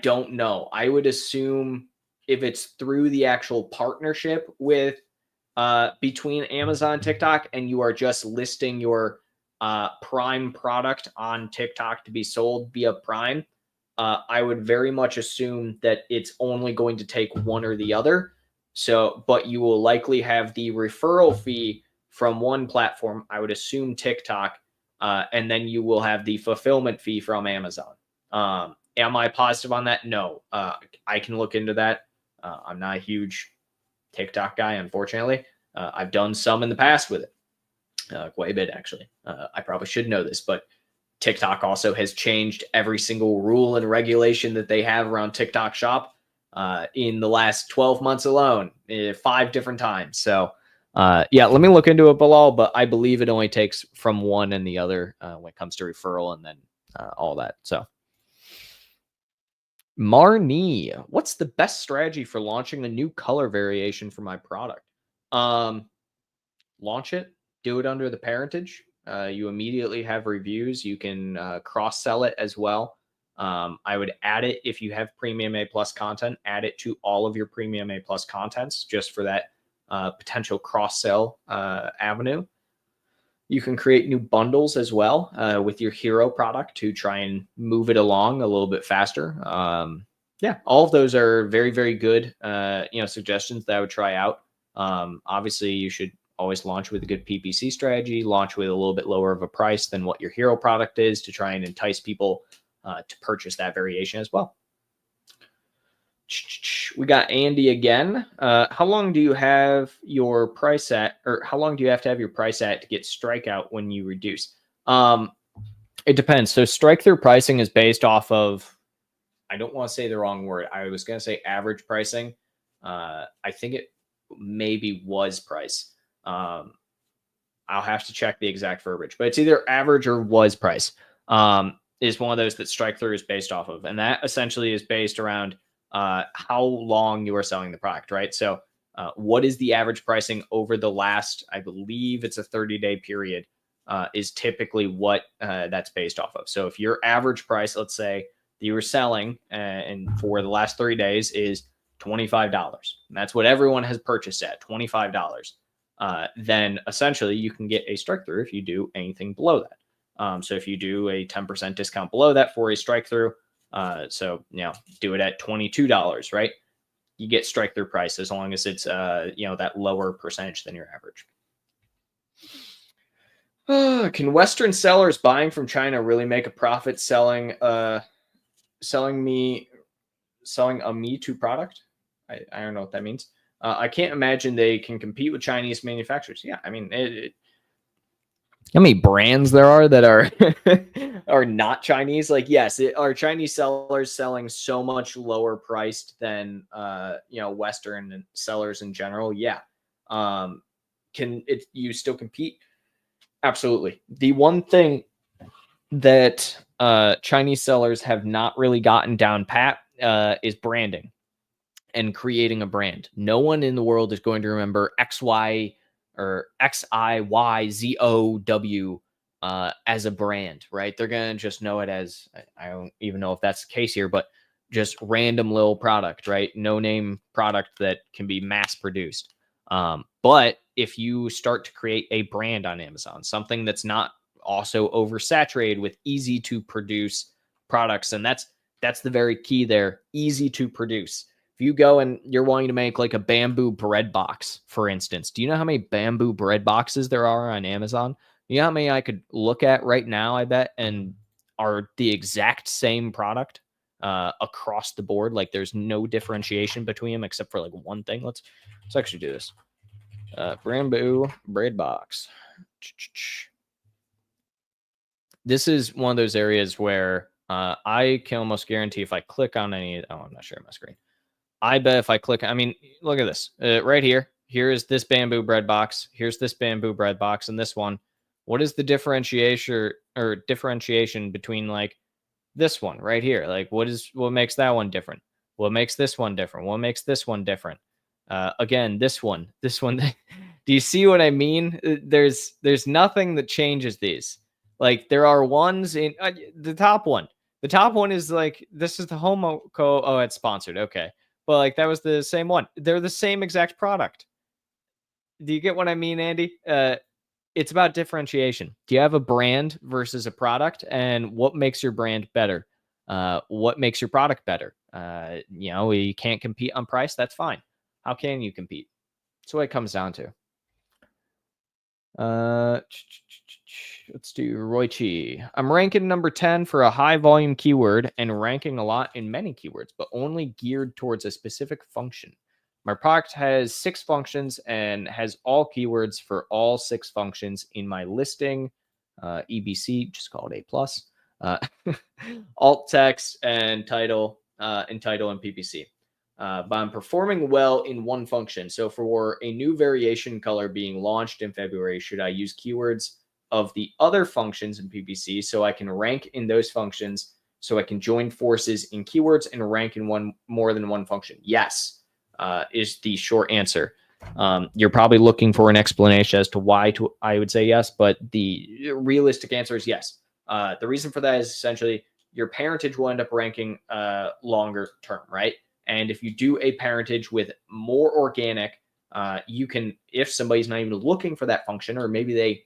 don't know. I would assume if it's through the actual partnership with between Amazon and TikTok, and you are just listing your Prime product on TikTok to be sold via Prime, I would very much assume that it's only going to take one or the other. So, but you will likely have the referral fee from one platform, I would assume TikTok, and then you will have the fulfillment fee from Amazon. Am I positive on that? No. I can look into that. I'm not a huge TikTok guy, unfortunately. I've done some in the past with it, quite a bit actually. I probably should know this, but TikTok also has changed every single rule and regulation that they have around TikTok Shop in the last 12 months alone, 5 different times. So yeah, let me look into it, Bilal, but I believe it only takes from one and the other when it comes to referral and then all that. So Marnie, what's the best strategy for launching a new color variation for my product? Launch it, do it under the parentage. You immediately have reviews. You can cross-sell it as well. I would add it if you have Premium A Plus content, add it to all of your Premium A Plus contents just for that potential cross-sell avenue. You can create new bundles as well with your hero product to try and move it along a little bit faster. Yeah, all of those are very, very good suggestions that I would try out. Obviously, you should always launch with a good PPC strategy, launch with a little bit lower of a price than what your hero product is to try and entice people to purchase that variation as well. We got Andy again. How long do you have your price at, or how long do you have to have your price at to get strikeout when you reduce? It depends. So strike through pricing is based off of, I don't want to say the wrong word. I was going to say average pricing. I think it maybe was price. I'll have to check the exact verbiage, but it's either average or was price. Is one of those that strike through is based off of, and that essentially is based around how long you are selling the product, right? So what is the average pricing over the last, I believe it's a 30-day period, is typically what that's based off of. So if your average price, let's say that you were selling and for the last 30 days is $25, and that's what everyone has purchased at, $25, then essentially you can get a strike through if you do anything below that. So if you do a 10% discount below that for a strike through, so do it at $22, right? You get strike through price as long as it's that lower percentage than your average. Can Western sellers buying from China really make a profit selling a Me Too product? I don't know what that means. I can't imagine they can compete with Chinese manufacturers. Yeah, I mean, how many brands there are that are are not Chinese? Like, yes, are Chinese sellers selling so much lower priced than Western sellers in general? Yeah. Can you still compete? Absolutely. The one thing that Chinese sellers have not really gotten down pat is branding. and creating a brand. No one in the world is going to remember XY or XIYZOW as a brand, right? They're going to just know it as, I don't even know if that's the case here, but just random little product, right? No name product that can be mass produced. But if you start to create a brand on Amazon, something that's not also oversaturated with easy to produce products, and that's the very key there, easy to produce. If you go and you're wanting to make like a bamboo bread box, for instance, do you know how many bamboo bread boxes there are on Amazon? You know how many I could look at right now, I bet, and are the exact same product across the board? Like there's no differentiation between them except for like one thing. Let's actually do this. Bamboo bread box. This is one of those areas where I can almost guarantee if I click on any, oh, I'm not sharing my screen. I bet if I click, I mean, look at this right here. Here is this bamboo bread box. Here's this bamboo bread box and this one. What is the differentiation between like this one right here? Like what makes that one different? What makes this one different? What makes this one different? Again, this one. Do you see what I mean? There's nothing that changes these. Like there are ones in the top one. The top one is like, this is the Homo Co. Oh, it's sponsored. Okay. But like that was the same one. They're the same exact product. Do you get what I mean, Andy? It's about differentiation. Do you have a brand versus a product, and what makes your brand better? What makes your product better? You can't compete on price. That's fine. How can you compete? That's what it comes down to. Let's do Roy Chi. I'm ranking number 10 for a high volume keyword and ranking a lot in many keywords, but only geared towards a specific function. My product has 6 functions and has all keywords for all 6 functions in my listing. EBC, just call it A+. Alt text and title, and PPC. But I'm performing well in one function. So for a new variation color being launched in February, should I use keywords of the other functions in PPC so I can rank in those functions, so I can join forces in keywords and rank in more than one function? Yes, is the short answer. You're probably looking for an explanation as to why I would say yes, but the realistic answer is yes. The reason for that is essentially your parentage will end up ranking longer term, right? And if you do a parentage with more organic, you can, if somebody's not even looking for that function, or maybe they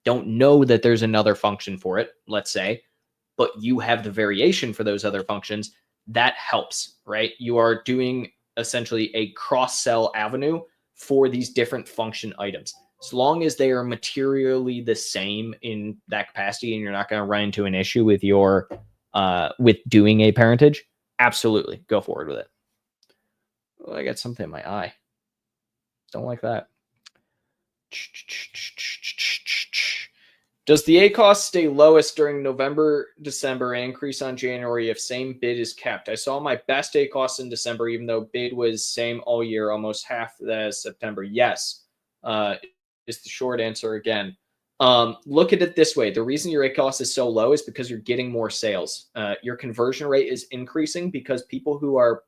don't know that there's another function for it, let's say, but you have the variation for those other functions, that helps, right? You are doing essentially a cross-sell avenue for these different function items. As long as they are materially the same in that capacity and you're not going to run into an issue with your with doing a parentage, absolutely go forward with it. Oh, I got something in my eye. Don't like that. Does the ACOS stay lowest during November, December, and increase on January if same bid is kept? I saw my best ACOS in December, even though bid was same all year, almost half that September. Yes, is the short answer again. Look at it this way. The reason your ACOS is so low is because you're getting more sales. Your conversion rate is increasing because people who are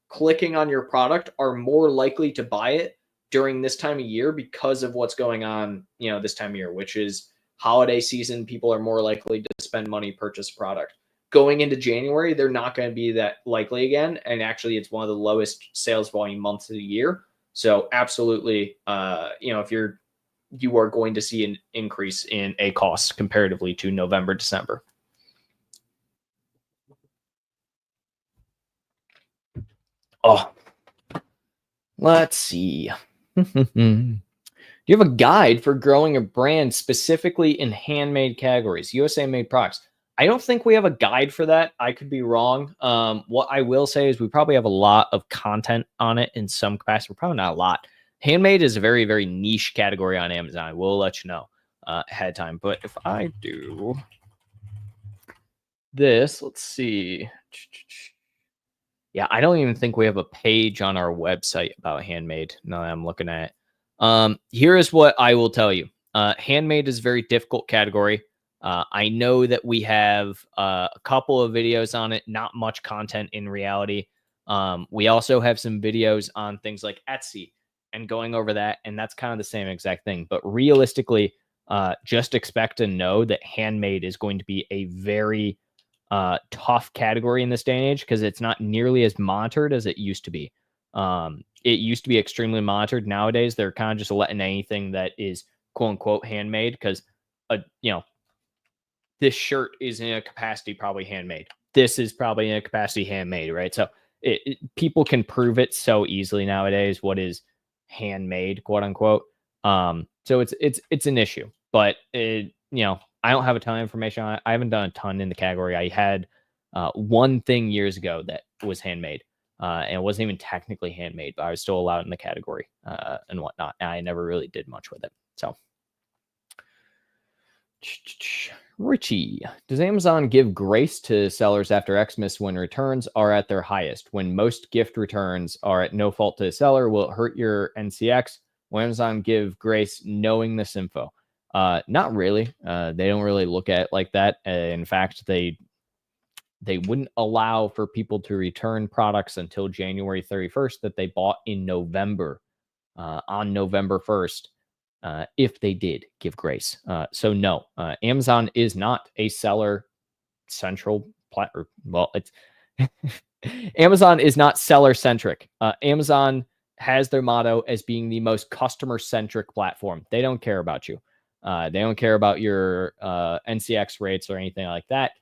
clicking on your product are more likely to buy it during this time of year because of what's going on, this time of year, which is holiday season. People are more likely to spend money, purchase a product. Going into January, they're not going to be that likely again. And actually, it's one of the lowest sales volume months of the year. So absolutely, if you are going to see an increase in ACOS comparatively to November, December. Oh, let's see. Do you have a guide for growing a brand specifically in handmade categories, USA made products? I don't think we have a guide for that. I could be wrong. What I will say is we probably have a lot of content on it in some capacity. Probably not a lot. Handmade is a very, very niche category on Amazon. I will let you know ahead of time. But if I do this, let's see. Yeah, I don't even think we have a page on our website about handmade. Now that I'm looking at it. Here is what I will tell you. Handmade is a very difficult category. I know that we have a couple of videos on it, not much content in reality. We also have some videos on things like Etsy and going over that, and that's kind of the same exact thing. But realistically, just expect to know that handmade is going to be a very tough category in this day and age because it's not nearly as monitored as it used to be. It used to be extremely monitored. Nowadays, they're kind of just letting anything that is quote unquote handmade because, this shirt is in a capacity probably handmade. This is probably in a capacity handmade, right? So people can prove it so easily nowadays. What is handmade, quote unquote? So it's an issue, but I don't have a ton of information on it. I haven't done a ton in the category. I had one thing years ago that was handmade, and it wasn't even technically handmade, but I was still allowed in the category and whatnot. And I never really did much with it. So. Richie, does Amazon give grace to sellers after Xmas when returns are at their highest? When most gift returns are at no fault to the seller, will it hurt your NCX? Will Amazon give grace knowing this info? Not really. They don't really look at it like that. In fact, they wouldn't allow for people to return products until January 31st that they bought in November. On November 1st. If they did give grace. So no, Amazon is not a seller central platform. Well, it's Amazon is not seller centric. Amazon has their motto as being the most customer centric platform. They don't care about you. They don't care about your NCX rates or anything like that.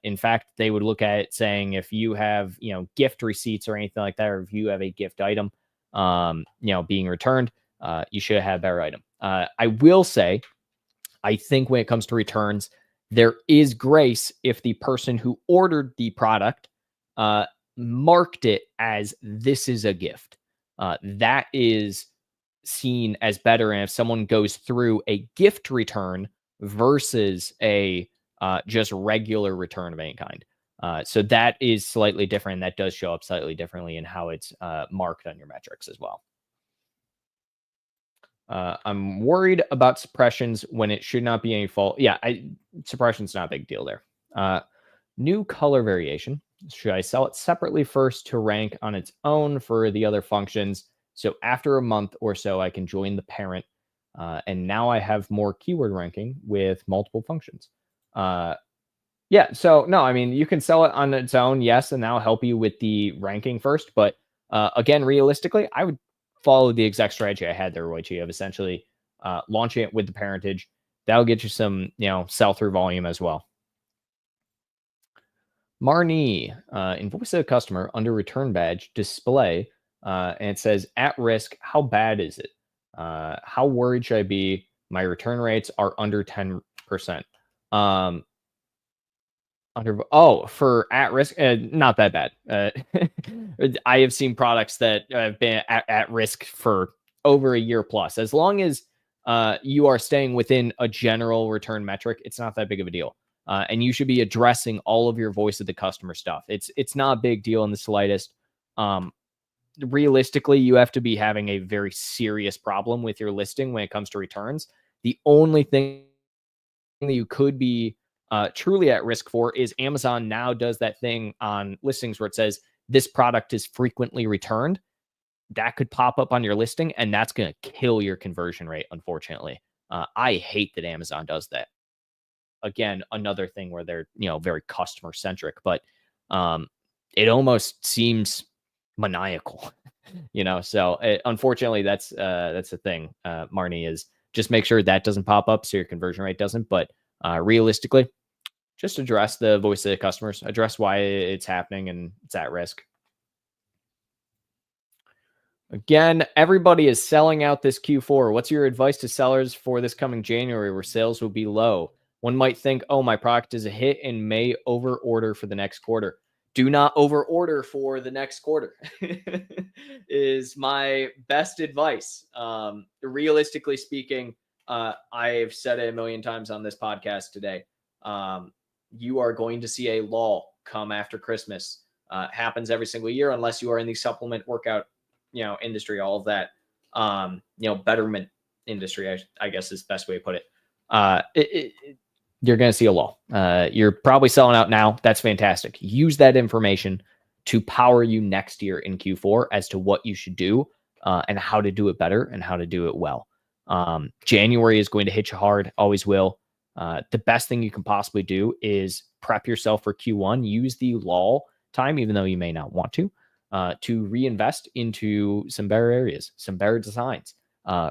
In fact, they would look at it saying if you have gift receipts or anything like that, or if you have a gift item being returned, you should have a better item. I will say, I think when it comes to returns, there is grace if the person who ordered the product marked it as this is a gift. That is seen as better. And if someone goes through a gift return versus a just regular return of any kind. So that is slightly different. That does show up slightly differently in how it's marked on your metrics as well. I'm worried about suppressions when it should not be any fault. Yeah, suppression's not a big deal there. New color variation. Should I sell it separately first to rank on its own for the other functions? So after a month or so, I can join the parent. And now I have more keyword ranking with multiple functions. Yeah, so no, I mean, you can sell it on its own, yes, and that'll help you with the ranking first. But again, realistically, I would follow the exact strategy I had there, Roichi, of essentially launching it with the parentage. That'll get you some, sell-through volume as well. Marnie, invoice a customer under return badge display, and it says at risk. How bad is it? How worried should I be? My return rates are under 10%. For at risk, not that bad. I have seen products that have been at risk for over a year plus. As long as you are staying within a general return metric, it's not that big of a deal. And you should be addressing all of your voice of the customer stuff. It's not a big deal in the slightest. Realistically, you have to be having a very serious problem with your listing when it comes to returns. The only thing that you could be truly at risk for is Amazon now does that thing on listings where it says this product is frequently returned. That could pop up on your listing, and that's going to kill your conversion rate, unfortunately. I hate that Amazon does that. Again, another thing where they're very customer centric, but it almost seems maniacal. So unfortunately, that's the thing. Marnie, is just make sure that doesn't pop up so your conversion rate doesn't. But realistically, just address the voice of the customers, address why it's happening and it's at risk. Again, everybody is selling out this Q4. What's your advice to sellers for this coming January where sales will be low? One might think, oh, my product is a hit and may over order for the next quarter. Do not over order for the next quarter is my best advice. Realistically speaking, I've said it a million times on this podcast today. You are going to see a lull come after Christmas. Happens every single year unless you are in the supplement workout industry, all of that, betterment industry, I guess is the best way to put it. You're going to see a lull. You're probably selling out now. That's fantastic. Use that information to power you next year in Q4 as to what you should do and how to do it better and how to do it well. January is going to hit you hard, always will. The best thing you can possibly do is prep yourself for Q1. Use the lull time, even though you may not want to reinvest into some better areas, some better designs,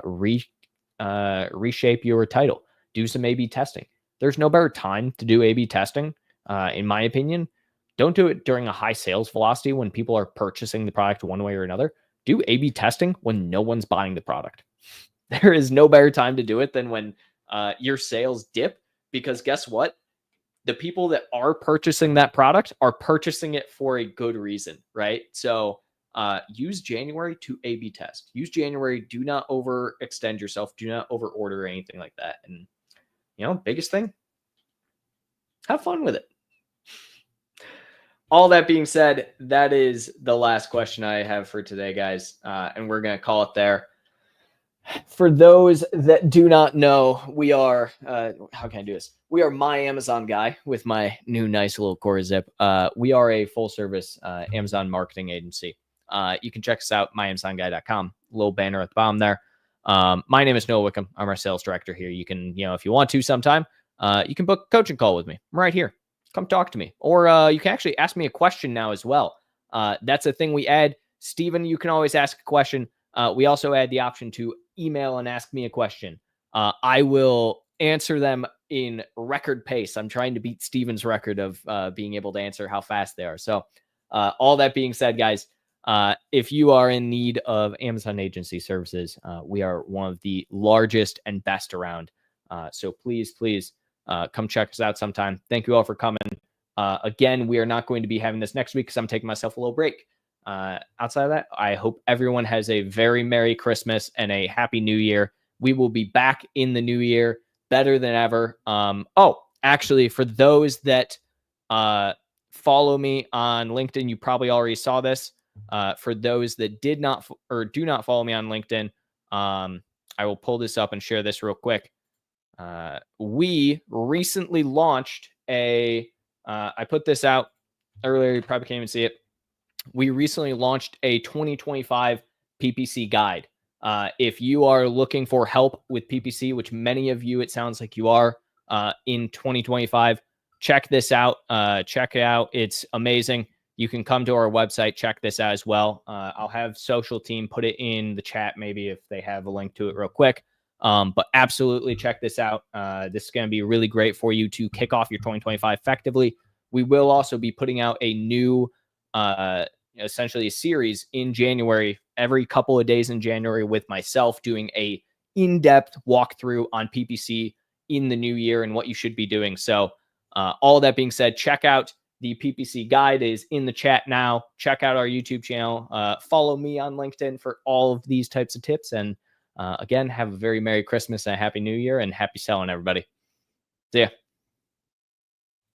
reshape your title, do some A/B testing. There's no better time to do A/B testing, in my opinion. Don't do it during a high sales velocity when people are purchasing the product one way or another. Do A/B testing when no one's buying the product. There is no better time to do it than when your sales dip, because guess what? The people that are purchasing that product are purchasing it for a good reason, right? So use January to A/B test. Use January. Do not overextend yourself. Do not over order or anything like that. And, biggest thing, have fun with it. All that being said, that is the last question I have for today, guys. And we're going to call it there. For those that do not know, we are, how can I do this? We are My Amazon Guy with my new nice little core zip. We are a full service Amazon marketing agency. You can check us out, myamazonguy.com. Little banner at the bottom there. My name is Noah Wickham. I'm our sales director here. You can, if you want to sometime, you can book a coaching call with me. I'm right here. Come talk to me. Or you can actually ask me a question now as well. That's a thing we add. Steven, you can always ask a question. We also add the option to email and ask me a question. I will answer them in record pace. I'm trying to beat Steven's record of being able to answer how fast they are. So all that being said, guys, if you are in need of Amazon agency services, we are one of the largest and best around. So please come check us out sometime. Thank you all for coming. Again, we are not going to be having this next week because I'm taking myself a little break. Outside of that, I hope everyone has a very Merry Christmas and a Happy New Year. We will be back in the new year better than ever. Actually, for those that follow me on LinkedIn, you probably already saw this. For those that did not or do not follow me on LinkedIn, I will pull this up and share this real quick. We recently launched I put this out earlier. You probably can't even see it. We recently launched a 2025 PPC guide. If you are looking for help with PPC, which many of you, it sounds like you are in 2025, check this out. Check it out. It's amazing. You can come to our website, check this out as well. I'll have social team put it in the chat, maybe if they have a link to it real quick. But absolutely check this out. This is going to be really great for you to kick off your 2025 effectively. We will also be putting out a new essentially a series in January, every couple of days in January, with myself doing a in-depth walkthrough on PPC in the new year and what you should be doing. So all that being said, check out the PPC guide is in the chat now. Check out our YouTube channel. Follow me on LinkedIn for all of these types of tips. And again, have a very Merry Christmas and a Happy New Year and happy selling, everybody. See ya.